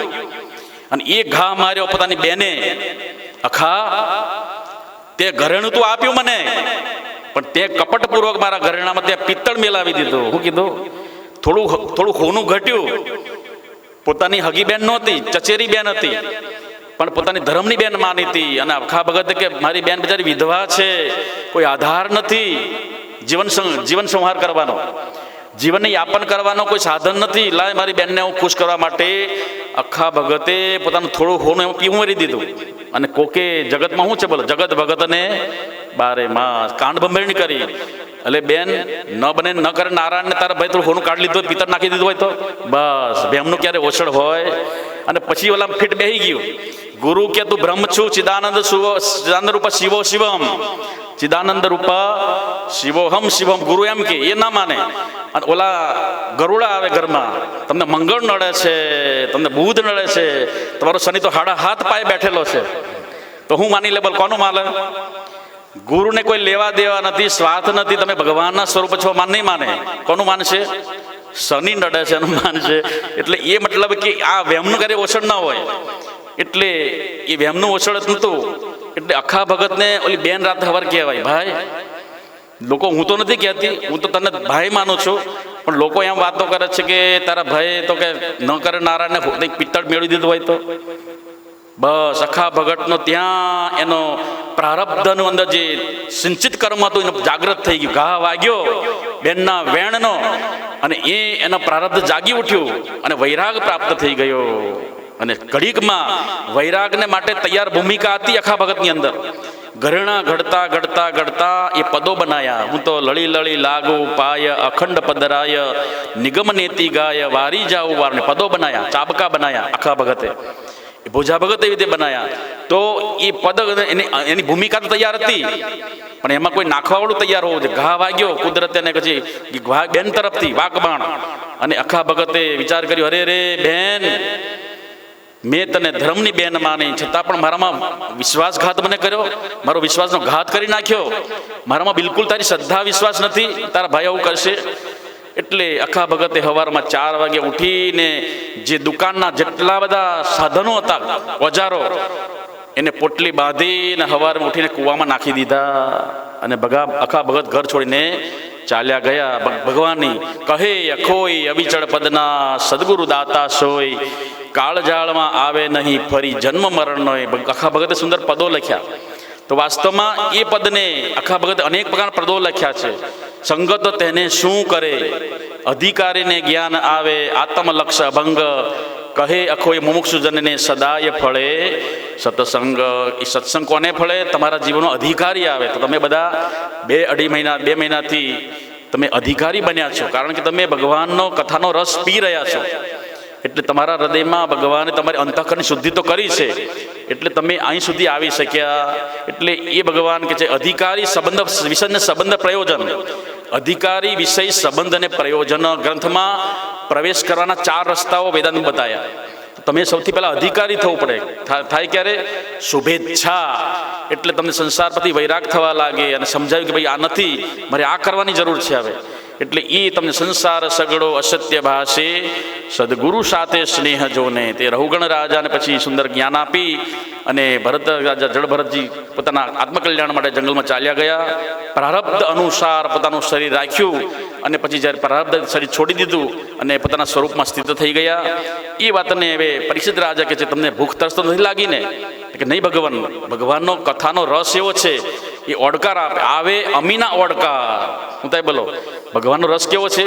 અને એ ઘા માર્યો પોતાની બેને. અખા, તે ઘરેણું તું આપ્યું મને, પણ તે કપટપૂર્વક મારા ઘરેણામાં ત્યાં પિત્તળ મેલાવી દીધું. શું કીધું? થોડું હોનું ઘટ્યું. પોતાની હગી બેન નહોતી, ચચેરી બેન હતી, પણ પોતાની ધર્મની બેન માની હતી. અને આખા ભગત કે મારી બેન બિચારી વિધવા છે, કોઈ આધાર નથી જીવન સંહાર કરવાનો, જીવનને યાપન કરવાનો કોઈ સાધન નથી. લાય મારી બેનને હું ખુશ કરવા માટે આખા ભગતે પોતાનું થોડું હોનું એવું પીવું મરી દીધું. અને કોકે જગતમાં શું છે બોલો, જગત ભગતને બારે માસ કાંડ બંભેરણી કરી. એટલે બેન ન બને ન કરે નારાયણને તારા ભાઈ થોડું હોનું કાઢી લીધું હોય, પિત્તળ નાખી દીધું હોય તો બસ ભેમનું ક્યારે ઓછળ હોય. અને પછી ઓલા ફીટ બેહી ગયું. ગુરુ કે તું બ્રહ્મ છું, ચિદાનંદ રૂપ શિવો શિવમ, ચિદાનંદ રૂપ શિવોહમ શિવમ. ગુરુ એમ કે એ ના માને. અને ઓલા ગરુડા આવે ઘરમાં, તમને મંગળ નડે છે, તમને બુધ નડે છે, તમારો શનિ તો હાડા હાથ પાયે બેઠેલો છે, તો હું માની લે બોલ, કોનું માને? ગુરુને કોઈ લેવા દેવા નથી, સ્વાર્થ નથી. તમે ભગવાનના સ્વરૂપ છો, નહીં માને. કોનું માનશે? શનિ નડે છે એનું માનશે. એટલે એ મતલબ કે આ વેમનું ક્યારે ઓછળ ના હોય. એટલે એ વેમનું ઓછળ જ નહોતું. એટલે આખા ભગતને ઓલી બેન રાત હવાર કહેવાય. ભાઈ, લોકો હું તો નથી કહેતી, હું તો તને ભાઈ માનું છું, પણ લોકો એમ વાતો કરે છે કે તારા ભાઈ તો કે ન કરે નારાયણને પિત્તળ મેળવી દીધું હોય તો બસ આખા ભગતનો ત્યાં એનો પ્રારબ્ધનું અંદર જે સિંચિત કર્મ હતું એનો જાગૃત થઈ ગયું. ઘા વાગ્યો બેનના વેણનો, અને એનો પ્રારબ્ધ જાગી ઉઠ્યું અને વૈરાગ પ્રાપ્ત થઈ ગયો. અને ઘડીકમાં વૈરાગને માટે તૈયાર ભૂમિકા હતી આખા ભગતની અંદર. ઘરેણા ઘડતા ઘડતા ઘડતા એ પદો બનાયા. હું તો લળી લળી લાગુ પાય, અખંડ પદરાય, નિગમ નેતિ ગાય, વારી જાઉં વારને. પદો બનાયા, ચાબકા બનાયા આખા ભગતે. ભોજા ભગત એવી રીતે બનાયા. તો એ પદ એની ભૂમિકા તો તૈયાર હતી, પણ એમાં કોઈ નાખવાવાળું તૈયાર હોવું જોઈએ. ઘા વાગ્યો કુદરતે ને પછી બેન તરફથી વાકબાણ. અને આખા ભગતે વિચાર કર્યો, અરે રે બેન, મેં તને ધર્મની બેન માની, છતાં પણ મારામાં વિશ્વાસઘાત મને કર્યો, મારો વિશ્વાસનો ઘાત કરી નાખ્યો. મારામાં બિલકુલ તારી શ્રદ્ધા વિશ્વાસ નથી, તારા ભાઈ આવું કરશે. એટલે આખા ભગતે સવારમાં 4 વાગે ઉઠીને જે દુકાનના જેટલા બધા સાધનો હતા, ઓજારો, એને પોટલી બાંધીને સવારમાં ઉઠીને કૂવામાં નાખી દીધા. અને આખા ભગત ઘર છોડીને ચાલ્યા ગયા. ભગવાનની કહે અખોઈ અવિચળ પદના, સદગુરુ દાતા સોય, કાળજાળમાં આવે નહીં ફરી જન્મ મરણનો. આખા ભગતે સુંદર પદો લખ્યા. તો વાસ્તવમાં એ પદને આખા ભગતે અનેક પ્રકારના પદો લખ્યા છે. સંગત તેને શું કરે, અધિકારીને જ્ઞાન આવે, આત્મલક્ષ અભંગ, કહે અખોય મુમુક્ષુજનને સદાય ફળે સત્સંગ. એ સત્સંગ કોને ફળે? તમારા જીવનનો અધિકારી આવે. તો તમે બધા 2 મહિનાથી તમે અધિકારી બન્યા છો, કારણ કે તમે ભગવાનનો કથાનો રસ પી રહ્યા છો. એટલે તમારા હૃદયમાં ભગવાને તમારી અંતઃકરણની શુદ્ધિ તો કરી છે, એટલે તમે અહીં સુધી આવી શક્યા. એટલે એ ભગવાન કે છે અધિકારી સંબંધ વિષય સંબંધ પ્રયોજન. અધિકારી વિષય સંબંધ અને પ્રયોજન ગ્રંથમાં પ્રવેશ કરવાના 4 રસ્તાઓ વેદાંત બતાવ્યા. તમે સૌથી પહેલા અધિકારી થવું પડે. થાય ક્યારે? શુભેચ્છા. એટલે તમને સંસાર પરથી વૈરાગ થવા લાગે અને સમજાયું કે ભાઈ આ નથી, મારે આ કરવાની જરૂર છે હવે. એટલે એ તમને સંસાર સગડો અસત્ય ભાષે, સદગુરુ સાથે સ્નેહ જોને. તે રહુગણ રાજાને પછી સુંદર જ્ઞાન આપી અને ભરત રાજા જળ ભરતજી પોતાના આત્મકલ્યાણ માટે જંગલમાં ચાલ્યા ગયા. પ્રારબ્ધ અનુસાર પોતાનું શરીર રાખ્યું અને પછી જ્યારે પ્રારબ્ધ શરીર છોડી દીધું અને પોતાના સ્વરૂપમાં સ્થિત થઈ ગયા. એ વાતને હવે પરીક્ષિત રાજા કે છે તમને ભૂખ તરસ તો નથી લાગીને? કે નહીં ભગવાનનો કથાનો રસ એવો છે, એ ઓડકાર આવે અમીના ઓડકાર. હું તાય બોલો, ભગવાનનો રસ કેવો છે?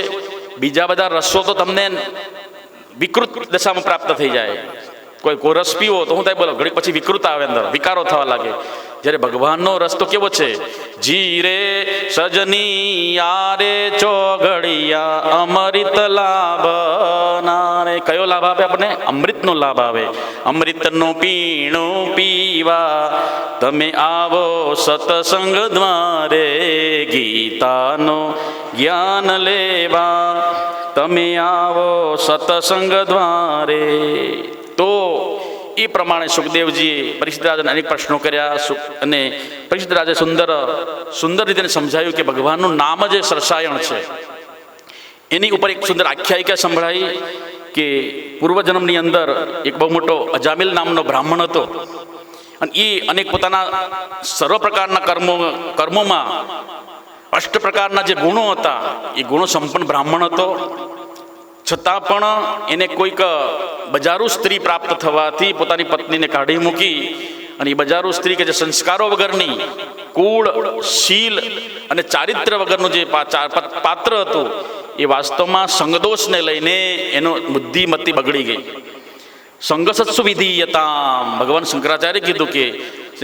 બીજા બધા રસો તો તમને વિકૃત દશામાં પ્રાપ્ત થઈ જાય. કોઈ રસ પીવો તો હું તાય બોલો ઘડીક પછી વિકૃત આવે, અંદર વિકારો થવા લાગે. જ્યારે ભગવાનનો રસ તો કેવો છે? જીરે સજની યારે ચોઘડિયા, અમૃત લાભ નારે. કયો લાભ આપે આપણને? અમૃતનો લાભ આવે. અમૃતનું પીણું પીવા તમે આવો સત્સંગ દ્વારે, ગીતાનો જ્ઞાન લેવા તમે આવો સત્સંગ દ્વારે. તો એ પ્રમાણે સુખદેવજીએ પરીક્ષિત રાજાને અનેક પ્રશ્નો કર્યા અને પરીક્ષિત રાજાએ સુંદર રીતે સમજાયું કે ભગવાનનું નામ જ સરસાયણ છે. એની ઉપર એક સુંદર આખ્યાયિકા સંભળાઈ કે પૂર્વજન્મની અંદર એક બહુ મોટો અજામિલ નામનો બ્રાહ્મણ હતો અને એ અનેક પોતાના સર્વ પ્રકારના કર્મોમાં અષ્ટ પ્રકારના જે ગુણો હતા એ ગુણો સંપન્ન બ્રાહ્મણ હતો, છતાં પણ એને કોઈક બજારુ સ્ત્રી પ્રાપ્ત થવાથી પોતાની પત્નીને કાઢી મૂકી અને એ બજારુ સ્ત્રી કે જે સંસ્કારો વગરની, કુળ, શીલ અને ચારિત્ર વગરનું જે પાત્ર હતું એ વાસ્તવમાં સંગદોષને લઈને એનો બુદ્ધિમતી બગડી ગઈ. સંગસત્સુ વિધીયતામ, ભગવાન શંકરાચાર્ય કીધું કે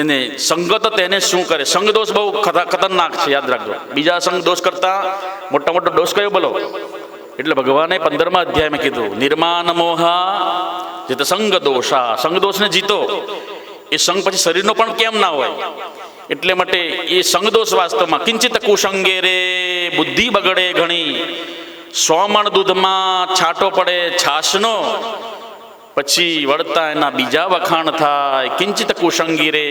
એને સંગત તેને શું કરે. સંગદોષ બહુ ખતરનાક છે, યાદ રાખજો. બીજા સંગ દોષ કરતા મોટો દોષ કયો બોલો? એટલે ભગવાને 15મા અધ્યાયમાં કીધું નિર્માન મોહા જે સંગ દોષા, સંગ દોષને જીતો. એ સંગ પછી શરીરનો પણ કેમ ના હોય, એટલે માટે એ સંગદોષ વાસ્તવમાં કિંચિત કુસંગે રે બુદ્ધિ બગડે ઘણી. 100 મણ દૂધમાં છાંટો પડે છાશનો, પછી વળતા એના બીજા વખાણ થાય. કિંચિત કુસંગી રે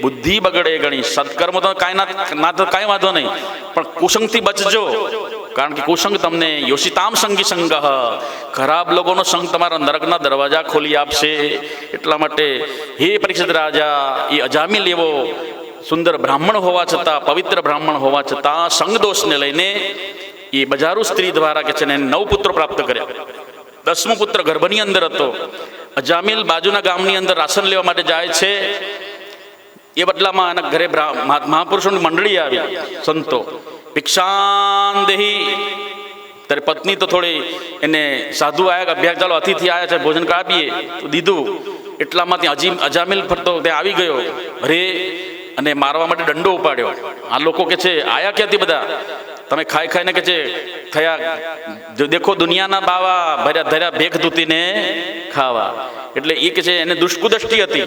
બુદ્ધિ બગડે ઘણી. સત્કર્મ તો કાંઈ વાંધો નહીં, પણ કુસંગથી બચજો, કારણ કે કુસંગ તમને યોષિતામ સંગી સંગ, ખરાબ લોકોનો સંગ તમારા નરકના દરવાજા ખોલી આપશે. એટલા માટે હે પરીક્ષિત રાજા, એ અજામિલ એવો સુંદર બ્રાહ્મણ હોવા છતાં, પવિત્ર બ્રાહ્મણ હોવા છતાં સંગદોષને લઈને એ બજારુ સ્ત્રી દ્વારા કે છે ને 9 પુત્રો પ્રાપ્ત કર્યા. 10મો પુત્ર ગર્ભની અંદર હતો. અજામિલ બાજુના ગામની અંદર રાશન લેવા માટે જાય છે. એ બદલામાં એના ઘરે મહાપુરુષોની મંડળી આવી, સંતો. ભિક્ષાંદેહી, ત્યારે પત્ની તો થોડી એને સાધુ આવ્યા, અભ્યાસ ચાલો અતિથિ આવ્યા છે, ભોજન આપીએ તો દીધું. એટલામાં ત્યાં અજામિલ ફરતો ત્યાં આવી ગયો. અરે, અને મારવા માટે દંડો ઉપાડ્યો. આ લોકો કે છે આયા ક્યાંથી બધા? તમે ખાઈ ખાઈને કે છે થયા, દેખો દુનિયાના બાવા ભર્યા ધર્યા ભેખ ધૂતીને ખાવા. એટલે એ કે છે એને દુષ્કુદ્રષ્ટિ હતી,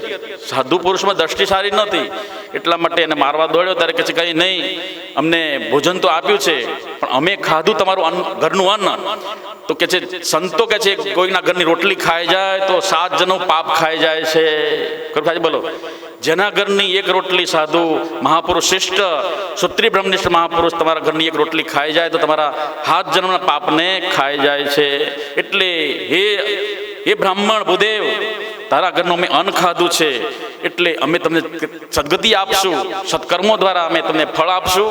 સાધુ પુરુષમાં દ્રષ્ટિ સારી નહોતી. એટલા માટે એને મારવા દોડ્યો. ત્યારે કે છે કંઈ નહીં, અમને ભોજન તો આપ્યું છે, પણ અમે ખાધું તમારું ઘરનું અન્ન. તો કે છે સંતો કે છે કોઈના ઘરની રોટલી ખાઈ જાય તો 7 જણનું પાપ ખાઈ જાય છે. બોલો, જેના ઘરની એક રોટલી સાધુ મહાપુરુષ શ્રેષ્ઠ સુત્રી બ્રહ્મનિષ્ઠ મહાપુરુષ તમારા ઘરની એક રોટલી ખાઈ જાય તો તમારા 7 જન્મના પાપને ખાઈ જાય છે. એટલે હે બ્રાહ્મણ ભૂદેવ, તારા ઘરનું અમે અન્ન ખાધું છે, એટલે અમે તમને સદગતિ આપશું, સત્કર્મો દ્વારા અમે તમને ફળ આપશું.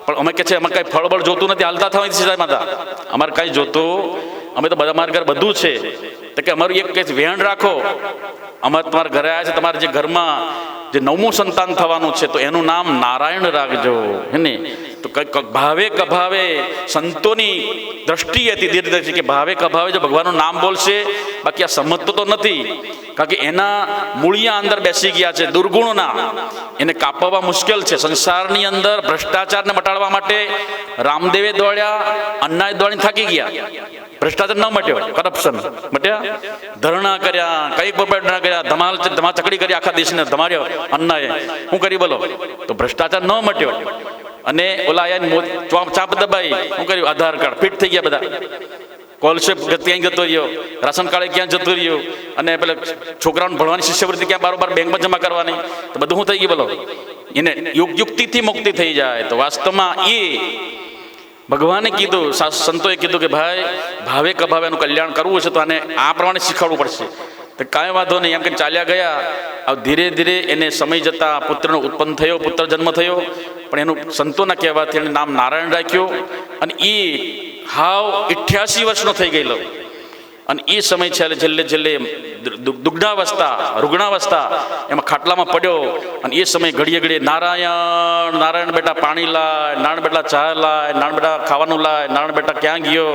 પણ અમે કે છે અમારે કાંઈ ફળ બળ જોતું નથી, હાલતા થવા સીધા માતા, અમારે કાંઈ જોતું, અમે તો બધા અમારા ઘર બધું છે. તો કે અમારું એક કે વેણ રાખો, અમારે તમારા ઘરે આવ્યા છે, તમારે જે ઘરમાં જે 9મું સંતાન થવાનું છે તો એનું નામ નારાયણ રાખજો. હે ને? તો કંઈક ભાવે કભાવે સંતોની દ્રષ્ટિ હતી દીર્ઘ કે ભાવે કભાવે જો ભગવાનનું નામ બોલશે. બાકી આ સમજતો તો નથી, કારણ કે એના મૂળિયા અંદર બેસી ગયા છે દુર્ગુણોના. એને કાપવા મુશ્કેલ છે. સંસારની અંદર ભ્રષ્ટાચારને મટાડવા માટે રામદેવે દોડ્યા, અન્નાએ દોડીને થાકી ગયા. ભ્રષ્ટાચાર ન મટ્યો, કરપ્શન મટ્યા, ધરણા કર્યા, કઈ ધરણા કર્યા, ધમા ચકડી કરી આખા દેશને ધમાર્યો અન્નાએ. શું કરી બોલો? તો ભ્રષ્ટાચાર ન મટ્યો. અને ઓલા ચાપ દબાઈ, શું કર્યું? આધાર કાર્ડ ફિટ થઈ ગયા બધા. કોલસે ક્યાંય જતો રહ્યો, રાશન કાર્ડ ક્યાં જતું રહ્યું, અને પેલા છોકરાઓને ભણવાની શિષ્યવૃત્તિ ક્યાં બારોબાર બેંકમાં જમા કરવાની, તો બધું શું થઈ ગયું બોલો? એને યુક્તિથી મુક્તિ થઈ જાય. તો વાસ્તવમાં એ ભગવાને કીધું, સંતોએ કીધું કે ભાઈ ભાવે કભાવે એનું કલ્યાણ કરવું છે તો આને આ પ્રમાણે શીખવાડવું પડશે. તો કાંઈ વાંધો નહીં, એમ કે ચાલ્યા ગયા. ધીરે ધીરે એને સમય જતાં પુત્રનો ઉત્પન્ન થયો, પુત્ર જન્મ થયો. પણ એનું સંતોના કહેવાથી એને નામ નારાયણ રાખ્યું. અને એ હાવ 88 વર્ષનો થઈ ગયેલો. અને એ સમય છેલ્લે દુગ્ધાવસ્થા, રૂગ્ણાવસ્થા, એમાં ખાટલામાં પડ્યો. અને એ સમય ઘડીએ નારાયણ નારાયણ બેટા પાણી લાય, નારાયણ બેટા ચા લાય, નારાયણ બેટા ખાવાનું લાય, નારાયણ બેટા ક્યાં ગયો?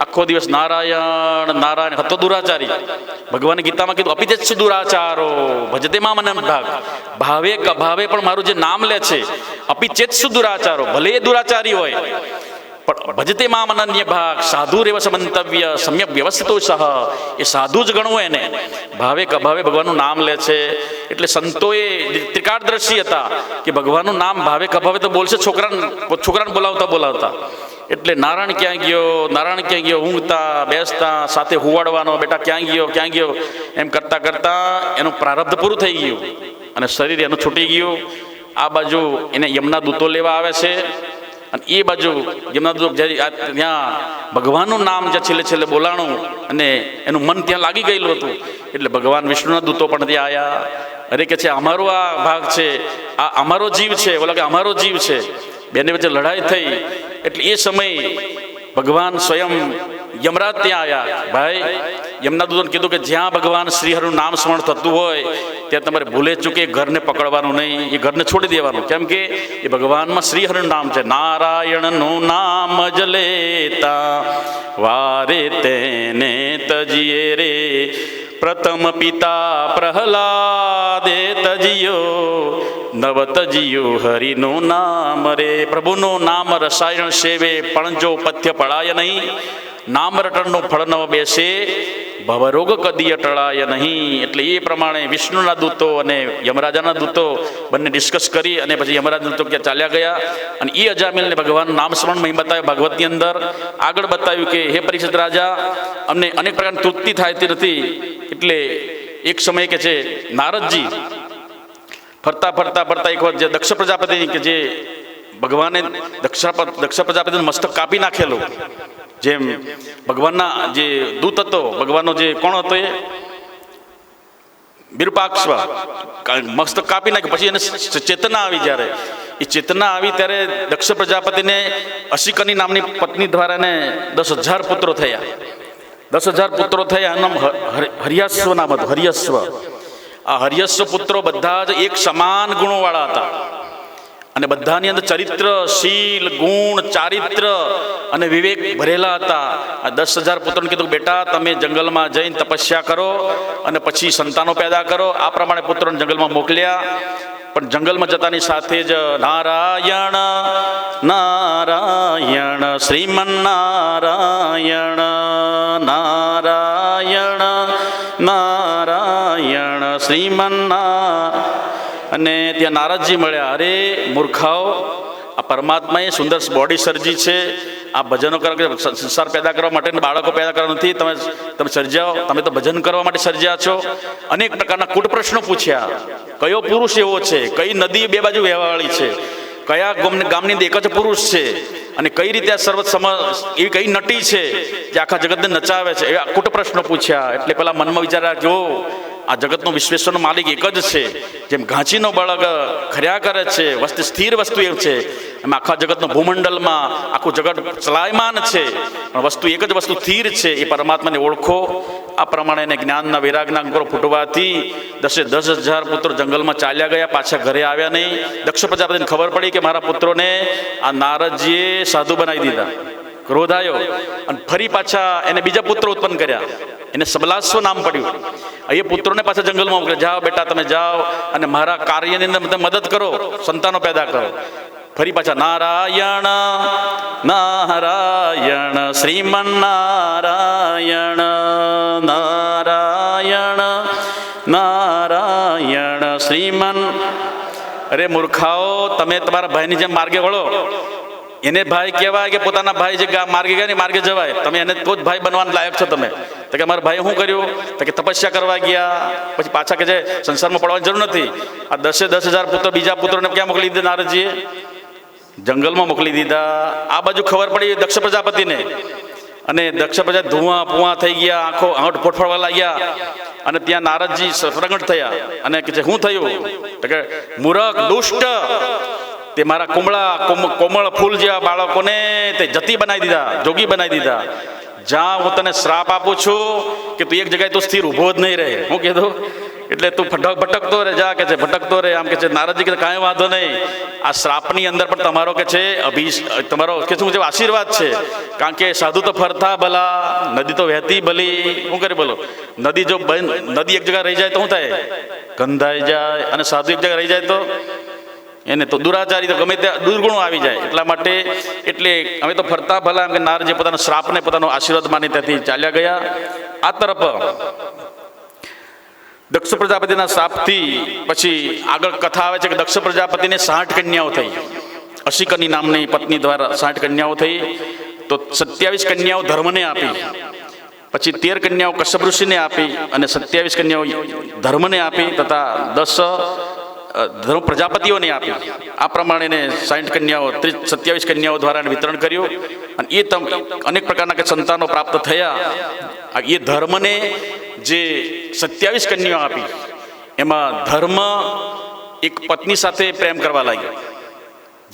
આખો દિવસ નારાયણ નારાયણ. હતો દુરાચારી. ભગવાને ગીતામાં કીધું અપિતેત્સુ દુરાચારો ભજતે મામ અનંતભાગ. ભાવે કભાવે પણ મારું જે નામ લે છે, અપિચેત્સુ દુરાચારો, ભલે એ દુરાચારી હોય પણ ભજતે મામ અનન્ય ભાગ, સાધુ રેવ સમંતવ્ય સમ્યક વ્યવસ્થિતો સહ, એ સાધુ જ ગણવું એને. ભાવે કભાવે ભગવાનનું નામ લે છે. એટલે સંતોએ ત્રિકાળદર્શી હતા કે ભગવાનનું નામ ભાવે કભાવે તો બોલશે, છોકરાને બોલાવતા. એટલે નારાયણ ક્યાં ગયો, ઊંઘતા બેસતા, સાથે હુવાડવાનો, બેટા ક્યાં ગયો એમ કરતા કરતા એનું પ્રારબ્ધ પૂરું થઈ ગયું અને શરીર એનું છૂટી ગયું. આ બાજુ એને યમના દૂતો લેવા આવે છે. અને એ બાજુ યમના દૂતો ત્યાં ભગવાનનું નામ જ્યાં છેલ્લે બોલાણું અને એનું મન ત્યાં લાગી ગયેલું હતું. એટલે ભગવાન વિષ્ણુના દૂતો પણ ત્યાં આવ્યા. અરે કે છે અમારો આ ભાગ છે, આ અમારો જીવ છે, બોલો કે અમારો જીવ છે. બેની વચ્ચે લડાઈ થઈ એટલે એ સમયે ભગવાન સ્વયં યમરાજ ત્યાં આવ્યા. ભાઈ, યમના દૂતોને કીધું કે જ્યાં ભગવાન શ્રીહરિનું નામ સ્મરણ થતું હોય ત્યાં તમારે ભૂલે ચૂકે ઘરને પકડવાનું નહીં, એ ઘરને છોડી દેવાનું. કેમ કે એ ભગવાનમાં શ્રીહરિનું નામ છે. નારાયણનું નામ જ લેતા વારે તેને તજીએ રે, પ્રથમ પિતા પ્રહલાદે તજિયો, નવ તજિયો હરિનું નામ રે. પ્રભુનું નામ રસાયણ સેવે, પણ જો પથ્ય પડાય નહીં. નામ રટણનું ફળ ન બેસે, ભવરોગ કદી ટળાય નહીં. એટલે એ પ્રમાણે વિષ્ણુના દૂતો અને યમરાજાના દૂતો બંને ડિસ્કસ કરી અને પછી યમરાજના દૂતો ક્યાં ચાલ્યા ગયા. અને એ અજામિલને ભગવાન નામ સ્મરણ મહિમ બતાવ્યો ભાગવતની અંદર. આગળ બતાવ્યું કે હે પરીક્ષિત રાજા, અમને અનેક પ્રકારની તૃપ્તિ થાયતી નથી. એટલે એક સમય કે છે નારદજી ફરતા ફરતા ફરતા એક વખત જે દક્ષ પ્રજાપતિ કે જે ભગવાને દક્ષ પ્રજાપતિનું મસ્તક કાપી નાખેલું, જેમ ભગવાનના જે દૂત હતો, ભગવાનનો જે કોણ હતો એ વિરૂપાક્ષ, મસ્તક કાપી નાખ્યું. પછી એને ચેતના આવી. જ્યારે એ ચેતના આવી ત્યારે દક્ષ પ્રજાપતિને અશિકની નામની પત્ની દ્વારા એને 10,000 પુત્રો થયા. 10,000 પુત્રો થયા. નામ હરિયસ્વ નામ હતું, હરિયસ્વ. આ હરિયસ્વ પુત્રો બધા જ એક સમાન ગુણોવાળા હતા અને બધાની અંદર ચરિત્ર, શીલ, ગુણ, ચારિત્ર અને વિવેક ભરેલા હતા. આ 10,000 પુત્રોને કીધું, બેટા તમે જંગલમાં જઈને તપસ્યા કરો અને પછી સંતાનો પેદા કરો. આ પ્રમાણે પુત્રોને જંગલમાં મોકલ્યા. પણ જંગલમાં જતાની સાથે જ નારાયણ નારાયણ શ્રીમન્નારાયણ, નારાયણ નારાયણ શ્રીમન્નારાયણ. અને ત્યાં નારદજી મળ્યા. અરે મૂર્ખાઓ, આ પરમાત્માએ સુંદર બોડી સર્જી છે. આ ભજનો કરો, સંસાર પેદા કરવા માટે, બાળકો પેદા કરવા નથી તમે સર્જાઓ. તમે તો ભજન કરવા માટે સર્જ્યા છો. અનેક પ્રકારના કૂટ પ્રશ્નો પૂછ્યા. કયો પુરુષ એવો છે, કઈ નદી બે બાજુ વહેવાવાળી છે, કયા ગામની એક જ પુરુષ છે, અને કઈ રીતે આ સર્વ એવી કઈ નટી છે જે આખા જગતને નચાવે છે, એવા કૂટ પ્રશ્નો પૂછ્યા. એટલે પેલા મનમાં વિચાર્યા જો આ જગતનો વિશ્વેશ્વરનો માલિક એક જ છે. જેમ ઘાંચીનો બળગ ખર્યા કરે છે, વસ્તુ સ્થિર વસ્તુ એ છે, એમ આખા જગતનો ભૂમંડળમાં આખું જગત ચલાયમાન છે, પણ વસ્તુ એક જ વસ્તુ સ્થિર છે. એ પરમાત્માને ઓળખો. આ પ્રમાણે એને જ્ઞાનના વૈરાગના અંકુરો ફૂટવાથી 10,000 પુત્રો જંગલમાં ચાલ્યા ગયા, પાછા ઘરે આવ્યા નહીં. દક્ષ પ્રજાપતિને ખબર પડી કે મારા પુત્રોને આ નારદજીએ સાધુ બનાવી દીધા. ક્રોધ આવ્યો અને ફરી પાછા એને બીજા પુત્રો ઉત્પન્ન કર્યા. એને સબલાસ્વ નામ પડ્યું. એ પુત્રોને પાછા જંગલમાં મોકલે, જાઓ બેટા તમે જાઓ અને મારા કાર્યની અંદર તમે મદદ કરો, સંતાનો પેદા કરો. ફરી પાછા નારાયણ નારાયણ શ્રીમન્નારાયણ, નારાયણ નારાયણ શ્રીમન. અરે મૂર્ખાઓ, તમે તમારા ભાઈની જેમ માર્ગે વળો. એને ભાઈ કહેવાય કે પોતાના ભાઈ જે માર્ગે ગયા ને માર્ગે જવાય. તમે એને તો જ ભાઈ બનવાના લાયક છો. તમે તો કે મારા ભાઈ શું કર્યું? તો કે તપસ્યા કરવા ગયા, પછી પાછા કે છે સંસારમાં પડવાની જરૂર નથી. આ 10,000 પુત્રો બીજા પુત્રોને ક્યાં મોકલી દીધા નારદજીએ? જંગલમાં મોકલી દીધા. આ બાજુ ખબર પડી દક્ષ પ્રજાપતિને, અને દક્ષ પ્રજાપતિ ધુઆ પુઆ થઈ ગયા, આંખો આંઠ ફોટફડવા લાગ્યા. અને ત્યાં નારદજી પ્રગટ થયા અને કે છે શું થયું? તો કે મૂરખ દુષ્ટ, તે મારા કોમળ ફૂલ જેવા બાળકોને તે જતી બનાવી દીધા, જોગી બનાવી દીધા. જ્યાં હું તને શ્રાપ આપું છું કે તું એક જગ્યાએ તું સ્થિર ઊભો જ નહીં રહે. હું કીધું એટલે તું ભટકતો રહે, જા કે છે ભટકતો રહે. આમ કે છે નારદજી કે કાંઈ વાંધો નહીં. આ શ્રાપની અંદર પણ તમારો કે છે તમારો કે શું છે આશીર્વાદ છે. કારણ કે સાધુ તો ફરતા ભલા, નદી તો વહેતી ભલી. શું કરે બોલો? નદી જો નદી એક જગ્યા રહી જાય તો શું થાય? ગંધાઈ જાય. અને સાધુ એક જગ્યા રહી જાય તો એને તો દુરાચારી તો ગમે ત્યાં દુર્ગુણો આવી જાય. એટલા માટે એટલે અમે તો ફરતા ભલા, એમ કે નારદજી પોતાના શ્રાપને પોતાનો આશીર્વાદ માની ત્યાંથી ચાલ્યા ગયા. આ તરફ દક્ષ પ્રજાપતિના શ્રાપથી પછી આગળ કથા આવે છે કે દક્ષ પ્રજાપતિને 60 કન્યાઓ થઈ. અશિકની નામની પત્ની દ્વારા 60 કન્યાઓ થઈ. તો 27 કન્યાઓ ધર્મને આપી, પછી 13 કન્યાઓ કશ્યપ ઋષિને આપી અને 27 કન્યાઓ ધર્મને આપી તથા 10 ધર્મ પ્રજાપતિઓને આપી. આ પ્રમાણે 60 કન્યાઓ 27 કન્યાઓ દ્વારા વિતરણ કર્યું. અને એ અનેક પ્રકારના સંતાનો પ્રાપ્ત થયા. એ ધર્મને જે 27 કન્યાઓ આપી એમાં ધર્મ એક પત્ની સાથે પ્રેમ કરવા લાગ્યો.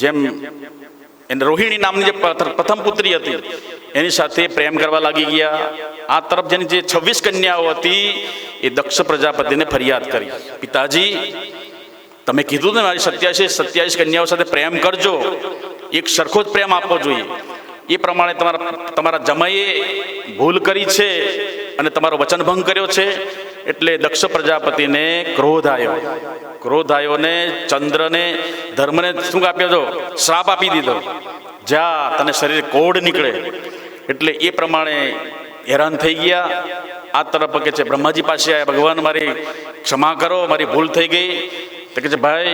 જેમ એને રોહિણી નામની જે પ્રથમ પુત્રી હતી એની સાથે પ્રેમ કરવા લાગી ગયા. આ તરફ જેની જે 26 કન્યાઓ હતી એ દક્ષ પ્રજાપતિને ફરિયાદ કરી, પિતાજી તમે કીધું ને મારી 27 કન્યાઓ સાથે પ્રેમ કરજો, એક સરખો જ પ્રેમ આપવો જોઈએ. એ પ્રમાણે તમારા જમાઈએ ભૂલ કરી છે અને તમારો વચનભંગ કર્યો છે. એટલે દક્ષ પ્રજાપતિને ક્રોધ આવ્યો ને ચંદ્રને ધર્મને શું આપ્યો હતો? શ્રાપ આપી દીધો, જા તને શરીર કોઢ નીકળે. એટલે એ પ્રમાણે હેરાન થઈ ગયા. આ તરફ કે છે બ્રહ્માજી પાસે આવ્યા, ભગવાન મારી ક્ષમા કરો, મારી ભૂલ થઈ ગઈ. તો કે છે ભાઈ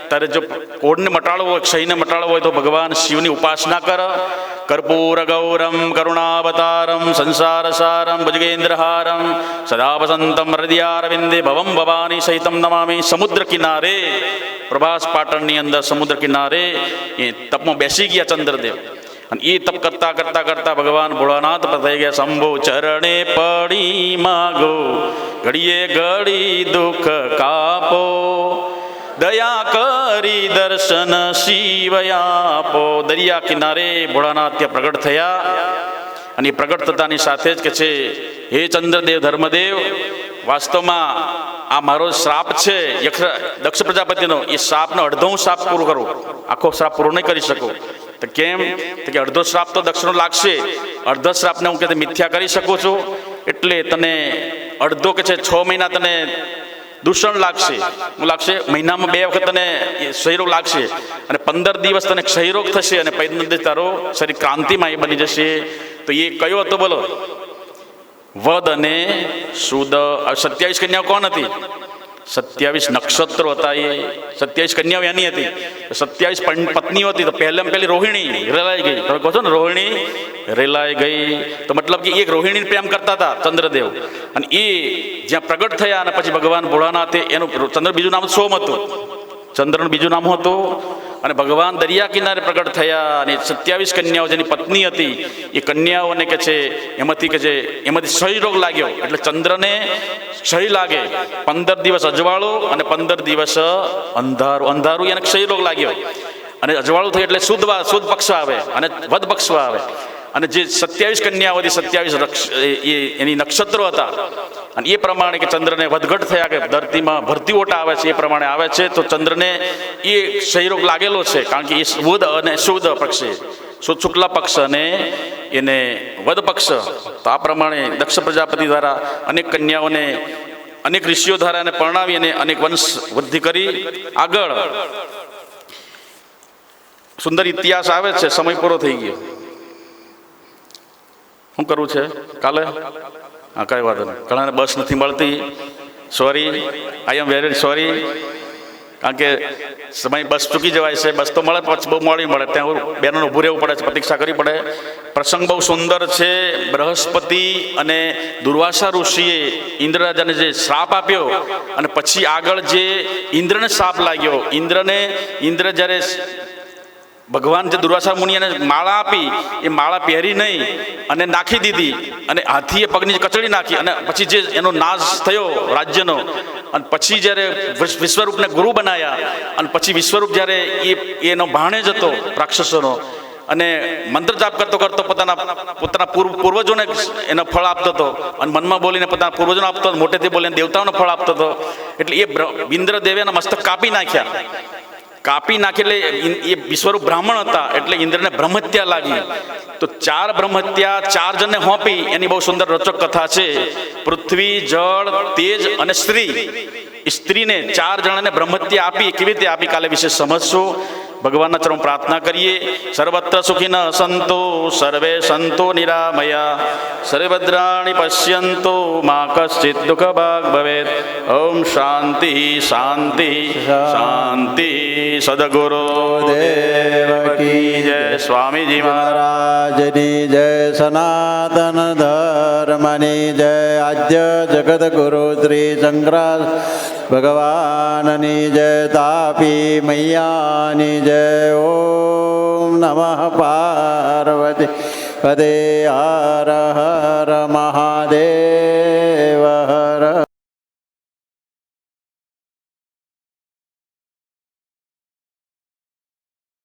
તારે જો કોઢને મટાડવો હોય, ક્ષયને મટાડવો હોય તો ભગવાન શિવની ઉપાસના કર. કર્પૂર ગૌરમ કરુણાવતારમ સંસાર સારમ ભુજગેન્દ્રહારમ સદા વસંતમ હૃદયારવિંદે ભવમ ભવાની સહિતમ નમામિ. સમુદ્ર કિનારે, પ્રભાસ પાટણની અંદર સમુદ્ર કિનારે એ તપમાં બેસી ગયા ચંદ્રદેવ. અને એ તપ કરતા કરતા કરતા ભગવાન ભોળાનાથ થઈ ગયા. શંભુ ચરણે પડી માગો, ઘડીએ ઘડી દુઃખ કાપો, દયા કરી દર્શન શિવયાપો. દરિયા કિનારે ભોળાનાથ ત્યાં પ્રગટ થયા. અને એ પ્રગટ થતાની સાથે જ કે છે, હે ચંદ્રદેવ ધર્મદેવ, વાસ્તવમાં આ મારો શ્રાપ છે દક્ષ પ્રજાપતિનો, એ શ્રાપનો અડધો હું શ્રાપ પૂરો કરું, આખો શ્રાપ પૂરો નહીં કરી શકું. તો કેમ? તો કે અડધો શ્રાપ તો દક્ષનો લાગશે, અડધો શ્રાપને હું કે મિથ્યા કરી શકું છું. એટલે તને અડધો કે છે 6 મહિના તને દૂષણ લાગશે, મહિનામાં 2 વખત તને ક્ષયરોગ લાગશે, અને 15 દિવસ તને ક્ષયરોગ થશે, અને 15 દિવસ તારો શરીર ક્રાંતિમાં બની જશે. તો એ કયો હતો બોલો? વદ અને સુદ. 27 કન્યાઓ કોણ હતી? 27 નક્ષત્રો હતા. એ 27 કન્યાઓ એની હતી, 27 પત્નીઓ હતી. તો પહેલી રોહિણી રેલાઈ ગઈ. તમે કહો છો ને રોહિણી રેલાઈ ગઈ, તો મતલબ કે એક રોહિણી પ્રેમ કરતા હતા ચંદ્રદેવ. અને એ જ્યાં પ્રગટ થયા અને પછી ભગવાન ભોળાનાથે એનું ચંદ્ર બીજું નામ સોમ હતું, ચંદ્રનું બીજું નામ હતું. અને ભગવાન દરિયા કિનારે પ્રગટ થયા. અને 27 કન્યાઓ જેની પત્ની હતી એ કન્યાઓને કે છે એમાંથી ક્ષય રોગ લાગ્યો. એટલે ચંદ્રને ક્ષય લાગે, 15 દિવસ અજવાળું અને 15 દિવસ અંધારું એને ક્ષય રોગ લાગ્યો. અને અજવાળું થયું એટલે શુદ્ધ પક્ષ આવે અને વદ પક્ષ આવે. અને જે 27 કન્યાઓ હતી, 27 એની નક્ષત્રો હતા. અને એ પ્રમાણે કે ચંદ્રને વધઘટ થયા, કે ધરતીમાં ભરતી ઓટા આવે છે એ પ્રમાણે આવે છે. તો ચંદ્રને એ ક્ષયરોગ લાગેલો છે, કારણ કે એ બુધ અને શુદ્ધ પક્ષે, શુક્લ પક્ષ અને એને વદ પક્ષ. તો આ પ્રમાણે દક્ષ પ્રજાપતિ દ્વારા અનેક કન્યાઓને અનેક ઋષિઓ દ્વારા એને પરણાવી અને અનેક વંશ વૃદ્ધિ કરી. આગળ સુંદર ઇતિહાસ આવે છે. સમય પૂરો થઈ ગયો. શું કરવું છે કાલે? હા, કઈ વાંધો નહીં. ઘણાને બસ નથી મળતી, sorry, I am very sorry. કારણ કે સમય બસ ચૂકી જવાય છે. બસ તો મળે, પછી બહુ મોડી મળે, ત્યાં બહેનોને ઊભું રહેવું પડે છે, પ્રતીક્ષા કરવી પડે. પ્રસંગ બહુ સુંદર છે. બૃહસ્પતિ અને દુર્વાસા ઋષિએ ઇન્દ્રરાજાને જે શ્રાપ આપ્યો, અને પછી આગળ જે ઇન્દ્રને શ્રાપ લાગ્યો, ઇન્દ્ર જ્યારે ભગવાન જે દુર્વાસા મુનિને માળા આપી, એ માળા પહેરી નહીં અને નાખી દીધી, અને હાથીએ પગની કચડી નાખી, અને પછી જે એનો નાશ થયો રાજ્યનો. અને પછી જ્યારે વિશ્વરૂપને ગુરુ બનાવ્યા, અને પછી વિશ્વરૂપ જ્યારે એનો ભાણેજ હતો રાક્ષસોનો, અને મંત્ર જાપ કરતો કરતો પોતાના પૂર્વજોને એનો ફળ આપતો હતો, અને મનમાં બોલીને પોતાના પૂર્વજોને આપતો હતો, મોટેથી બોલીને દેવતાઓને ફળ આપતો હતો. એટલે એ ઇન્દ્રદેવે એના મસ્તક કાપી નાખ્યા. એટલે એ વિશ્વરૂપ બ્રાહ્મણ હતા, એટલે ઇન્દ્રને બ્રહ્મહત્યા લાગી. તો 4 બ્રહ્મહત્યા 4 જણને હોંપી. એની બહુ સુંદર રચક કથા છે. પૃથ્વી, જળ, તેજ અને સ્ત્રીને 4 જણાને બ્રહ્મહત્યા આપી. કેવી રીતે આપી કાલે વિશે સમજશું. ભગવાનના ચરણ પ્રાર્થના કરીએ. સર્વત્ર સુખિન સંતો સર્વે સંતો નિરામયા, સર્વભદ્રાણિ પશ્યન્તો મા કશ્ચિત દુઃખ ભાગ ભવેત. ઓમ શાંતિ શાંતિ શાંતિ. સદગુરુ દેવ કી જય. સ્વામીજી મહારાજની જય. સનાતન ધર્મની જય. આદ્ય જગત ગુરુ શ્રી શંકર ભગવાનની જય. તાપી મૈયાની જય. ઓમ નમઃ પાર્વતી પદે. હર હર મહાદેવ.